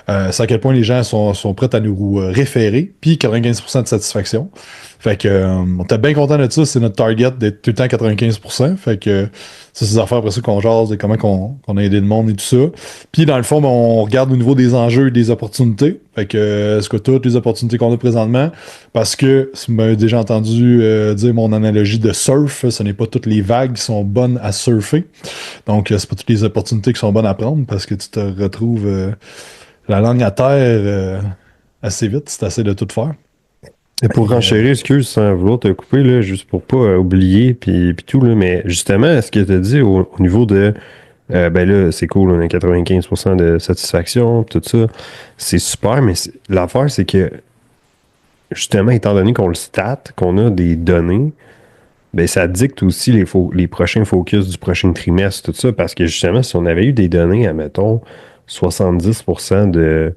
C'est à quel point les gens sont prêts à nous référer, puis 95% de satisfaction. Fait que on était bien content de ça, c'est notre target d'être tout le temps 95%. Fait que ça, c'est des affaires après ça qu'on jase et comment qu'on a aidé le monde et tout ça. Puis dans le fond, ben, on regarde au niveau des enjeux et des opportunités. Fait que est-ce que toutes les opportunités qu'on a présentement, parce que si vous m'avez déjà entendu dire mon analogie de surf, ce n'est pas toutes les vagues qui sont bonnes à surfer. Donc c'est pas toutes les opportunités qui sont bonnes à prendre parce que tu te retrouves la langue à terre assez vite si tu essaies de tout faire. Et pour Et, renchérir, excuse, sans vouloir te couper, là, juste pour pas oublier, puis tout, là, mais justement, ce que tu as dit au niveau de, ben là, c'est cool, on a 95% de satisfaction, pis tout ça, c'est super, mais l'affaire, c'est que, justement, étant donné qu'on le stat, qu'on a des données, ben ça dicte aussi les prochains focus du prochain trimestre, tout ça, parce que justement, si on avait eu des données, admettons, 70% de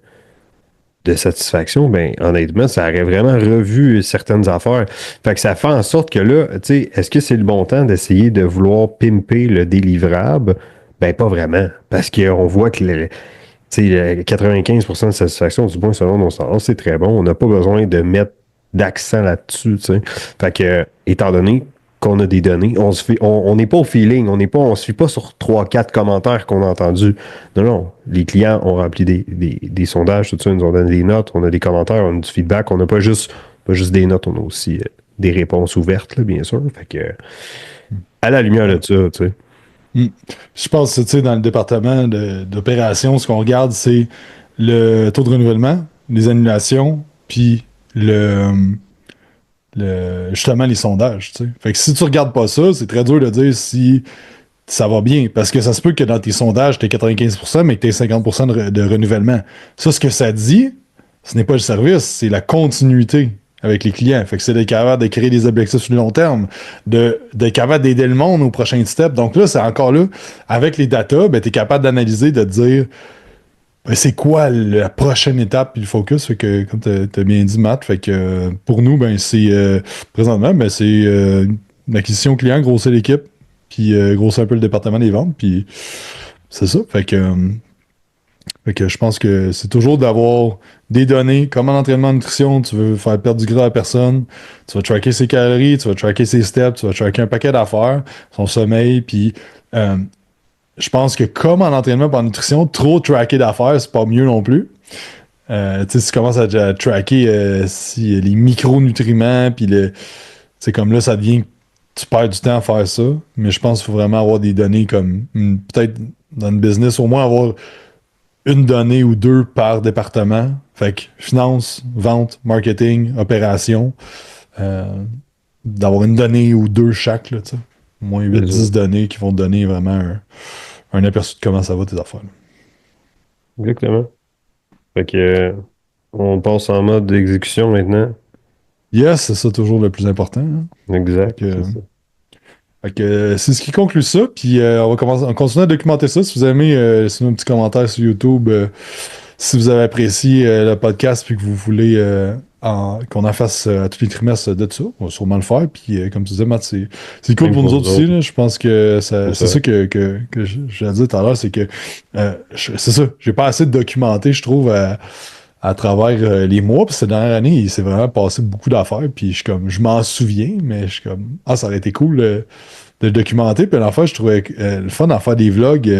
satisfaction, ben honnêtement, ça aurait vraiment revu certaines affaires. Fait que ça fait en sorte que là, tu sais, est-ce que c'est le bon temps d'essayer de vouloir pimper le délivrable? Ben pas vraiment. Parce qu'on voit que tu sais, 95% de satisfaction, du moins selon nos standards, c'est très bon. On n'a pas besoin de mettre d'accent là-dessus. Tu sais. Fait que, étant donné qu'on a des données, on n'est pas au feeling, on se fie pas sur 3-4 commentaires qu'on a entendus. Non, non. Les clients ont rempli des sondages, tout ça, ils nous ont donné des notes, on a des commentaires, on a du feedback, on n'a pas juste pas juste des notes, on a aussi des réponses ouvertes, là, bien sûr. Fait que, à la lumière de ça, tu sais. Hmm. Je pense que, tu sais, dans le département d'opération, ce qu'on regarde, c'est le taux de renouvellement, les annulations, puis justement les sondages, tu sais. Fait que si tu regardes pas ça, c'est très dur de dire si ça va bien, parce que ça se peut que dans tes sondages, tu 95%, mais que tu 50% de renouvellement. Ça, ce que ça dit, ce n'est pas le service, c'est la continuité avec les clients. Fait que c'est d'être capable de créer des objectifs sur le long terme, d'être capable d'aider le monde au prochain step. Donc là, c'est encore là, avec les datas, ben, tu es capable d'analyser, de te dire ben, c'est quoi la prochaine étape puis le focus. Fait que, comme tu as bien dit, Matt, fait que pour nous, ben, c'est présentement, ben, c'est l'acquisition client, grossir l'équipe, puis grossir un peu le département des ventes, puis c'est ça. Fait que je pense que c'est toujours d'avoir des données, comme en entraînement de nutrition, tu veux faire perdre du gras à la personne, tu vas tracker ses calories, tu vas tracker ses steps, tu vas tracker un paquet d'affaires, son sommeil, puis euh, je pense que comme en entraînement et en nutrition, trop tracker d'affaires, c'est pas mieux non plus. Tu sais, si tu commences à tracker si, les micronutriments, puis c'est comme là, ça devient tu perds du temps à faire ça, mais je pense qu'il faut vraiment avoir des données comme peut-être dans le business, au moins avoir une donnée ou deux par département. Fait que finance, vente, marketing, opération, euh, d'avoir une donnée ou deux chaque, là, tu sais. Au moins 8-10 données qui vont te donner vraiment un aperçu de comment ça va tes affaires. Exactement. Fait que, on passe en mode exécution maintenant. Yes, c'est ça toujours le plus important, hein. Exact, Fait que, c'est ça. c'est ce qui conclut ça. Puis on continue à documenter ça. Si vous aimez, laissez-nous un petit commentaire sur YouTube. Si vous avez apprécié le podcast puis que vous voulez qu'on en fasse à tous les trimestres de ça, on va sûrement le faire. Puis comme tu disais, Matt, c'est cool Même pour nous pour autres vous aussi, autres. là. Je pense que C'est c'est ça. ça que j'ai à dire tout à l'heure, c'est que c'est ça. J'ai pas assez de documenté, je trouve, à travers les mois. Puis cette dernière année, il s'est vraiment passé beaucoup d'affaires. Puis je m'en souviens, mais je suis comme, ça aurait été cool de le documenter. Puis l'enfant, je trouvais le fun d'en faire des vlogs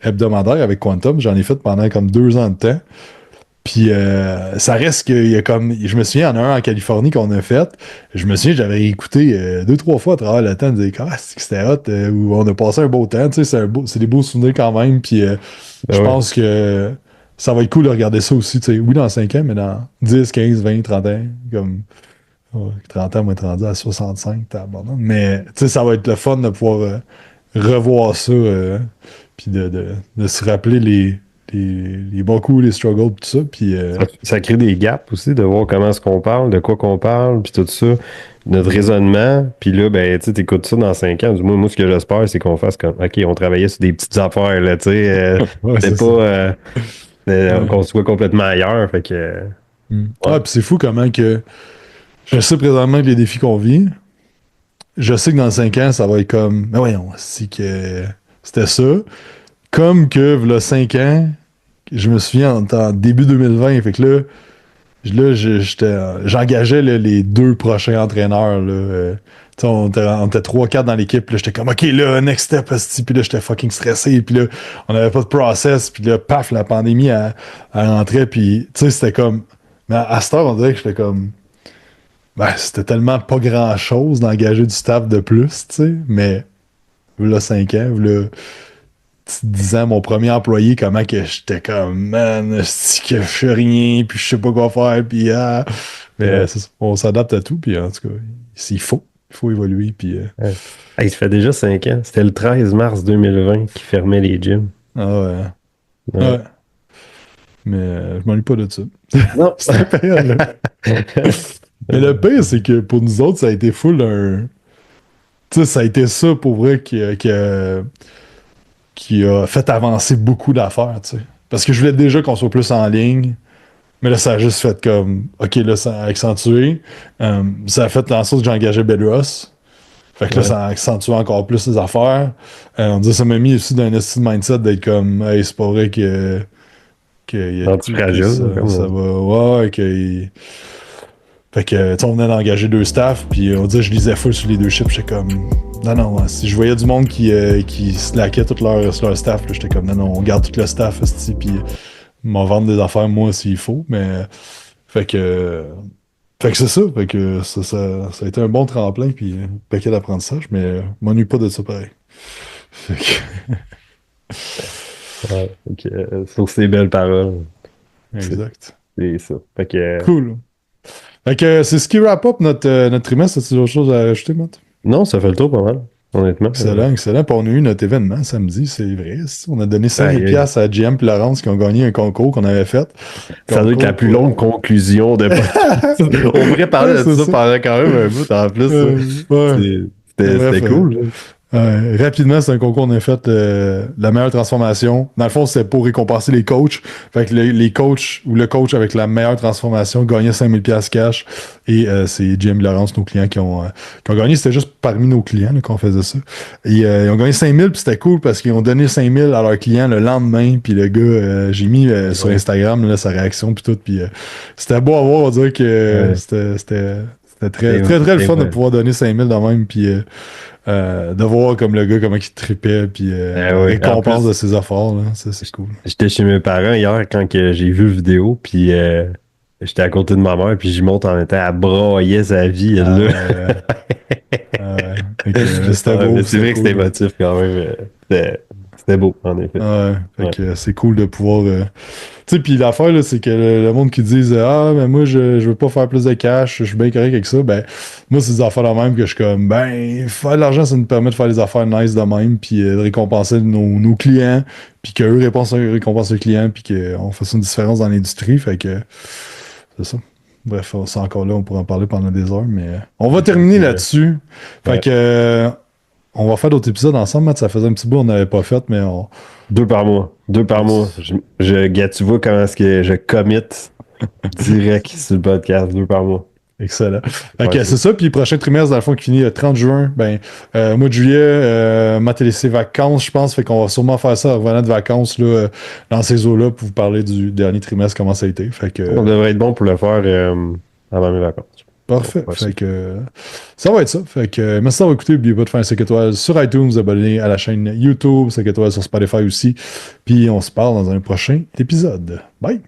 hebdomadaires avec Quantum. J'en ai fait pendant comme 2 ans de temps. Puis ça reste qu'il y a comme. Je me souviens, il y en a un en Californie qu'on a fait. Je me souviens, j'avais écouté 2-3 fois à travers le temps, de dire c'est que c'était hot, où on a passé un beau temps. Tu sais, c'est des beaux souvenirs quand même. Puis Ah je ouais. pense que ça va être cool de regarder ça aussi. Tu sais, oui, dans 5 ans, mais dans 10, 15, 20, 30 ans. Comme 30 ans, moi, être rendu à 65, t'as abandonné. Mais tu sais, ça va être le fun de pouvoir revoir ça. Puis de se rappeler les bons coups, les struggles, tout ça. Puis Ça crée des gaps aussi, de voir comment est-ce qu'on parle, de quoi qu'on parle, puis tout ça, notre raisonnement. Puis là, ben, tu sais, t'écoutes ça dans 5 ans. Du moins, moi, ce que j'espère, c'est qu'on fasse comme, OK, on travaillait sur des petites affaires, là, tu sais. ouais, C'est c'est pas ça. qu'on Ouais. soit complètement ailleurs. Fait que, ouais. Ah, puis c'est fou comment que je sais présentement que les défis qu'on vit, je sais que dans 5 ans, ça va être comme, mais voyons, c'est que c'était ça. Comme que, là, 5 ans, je me souviens en début 2020, fait que là, j'engageais là, les 2 prochains entraîneurs. Là, tu sais, on était 3-4 dans l'équipe. Puis là, j'étais comme, OK, là, next step. Esti. Puis là, j'étais fucking stressé. Puis là, on n'avait pas de process. Puis là, paf, la pandémie, elle rentrait. Puis, tu sais, c'était comme. Mais à cette heure, on dirait que j'étais comme. Ben, c'était tellement pas grand-chose d'engager du staff de plus, tu sais. Mais, là, 5 ans, là, 10 ans, mon premier employé, comment que j'étais comme, man, c'est que je fais rien, puis je sais pas quoi faire, puis mais Ouais. on s'adapte à tout, puis en tout cas, il faut évoluer, puis Ouais. Hey, ça fait déjà 5 ans. C'était le 13 mars 2020 qui fermait les gyms. ah ouais, Ouais. ouais, mais je m'ennuie pas de ça. Non. Cette période-là. Mais le pire, c'est que pour nous autres, ça a été full un. Tu sais, ça a été ça pour vrai qui a fait avancer beaucoup d'affaires, tu sais. Parce que je voulais déjà qu'on soit plus en ligne. Mais là, ça a juste fait comme, OK, là, ça a accentué. Ça a fait en sorte que j'ai engagé Bedros. Fait que là, Ouais. ça a accentué encore plus les affaires. On dirait ça m'a mis aussi dans un estime mindset d'être comme, hey, c'est pas vrai qu'il y a de quoi que Antifragile, là, ça comme. va. Ouais, fait que, tu sais, on venait d'engager 2 staffs, puis on dirait que je lisais full sur les 2 chips. J'étais comme, non, non, si je voyais du monde qui slackait tout leur staff, là, j'étais comme, non, non, on garde tout le staff, esti, puis m'en vendre des affaires, moi, s'il faut. Mais, fait que, Fait que c'est ça. Fait que ça a été un bon tremplin, puis un paquet d'apprentissage, mais m'ennuie pas de ça pareil. Fait Ouais. Donc, sur ces belles paroles, c'est exact. c'est ça. Fait que, Cool. Fait que c'est ce qui wrap up notre trimestre. As-tu d'autres choses à ajouter, Matt? non, ça fait le tour pas mal, honnêtement. Excellent, excellent. Puis on a eu notre événement samedi, c'est vrai. On a donné 5000 Aïe, aïe. pièces à GM et Laurence qui ont gagné un concours qu'on avait fait. Ça doit être la Concours plus pour- longue conclusion de podcast. On pourrait parler Ouais, de c'est ça ça. pendant quand même un bout en plus. Ouais. Bref, C'était cool. rapidement, c'est un concours qu'on a fait la meilleure transformation. Dans le fond, c'était pour récompenser les coachs. Fait que les coachs ou le coach avec la meilleure transformation gagnait 5000 pièces cash. Et c'est Jim et Laurence, nos clients, qui ont gagné. C'était juste parmi nos clients là, qu'on faisait ça. Et ils ont gagné 5000, puis c'était cool parce qu'ils ont donné 5000 à leurs clients le lendemain. Puis le gars, j'ai mis sur Instagram là, sa réaction, puis tout. Puis c'était beau à voir. On dirait que Ouais. c'était très, très, très le fun de Ouais. pouvoir donner 5000 de même. Puis de voir comme le gars, comment il tripait, puis Ah la oui. En récompense plus, de ses efforts, là. Ça, c'est cool. j'étais chez mes parents hier quand que j'ai vu la vidéo, puis j'étais à côté de ma mère, puis j'y monte en étant à brailler sa vie, elle, Ah, là. fait que, c'était Ouais, beau, mais c'est vrai que cool. c'était émotif quand même. C'était beau, en effet. Fait Ouais. que c'est cool de pouvoir. Tu sais, puis l'affaire, là, c'est que le monde qui dit ah, mais moi, je veux pas faire plus de cash, je suis bien correct avec ça. Ben, moi, c'est des affaires de même que je suis comme, ben, faire de l'argent, ça nous permet de faire des affaires nice de même, puis de récompenser nos clients, puis qu'eux récompensent leurs clients, puis qu'on fasse une différence dans l'industrie. Fait que c'est ça. Bref, c'est encore là, on pourra en parler pendant des heures, mais on va terminer là-dessus. Fait Ouais. que on va faire d'autres épisodes ensemble, Matt. Ça faisait un petit bout, on n'avait pas fait, mais on. 2 par mois. 2 par mois. Gars, tu vois comment est-ce que je commit direct sur le podcast, 2 par mois. Excellent. Ouais, Ok, c'est ça. Puis prochain trimestre, dans le fond, qui finit le 30 juin, ben, mois de juillet, Matt a laissé vacances, je pense. Fait qu'on va sûrement faire ça en revenant de vacances, là, dans ces eaux-là, pour vous parler du dernier trimestre, comment ça a été. Fait que, On devrait être bon pour le faire avant mes vacances. parfait. Ouais, Fait que, ça va être ça. Fait que, merci d'avoir écouté. N'oubliez pas de faire un 5 étoiles sur iTunes, vous abonner à la chaîne YouTube, 5 étoiles sur Spotify aussi. Puis on se parle dans un prochain épisode. Bye!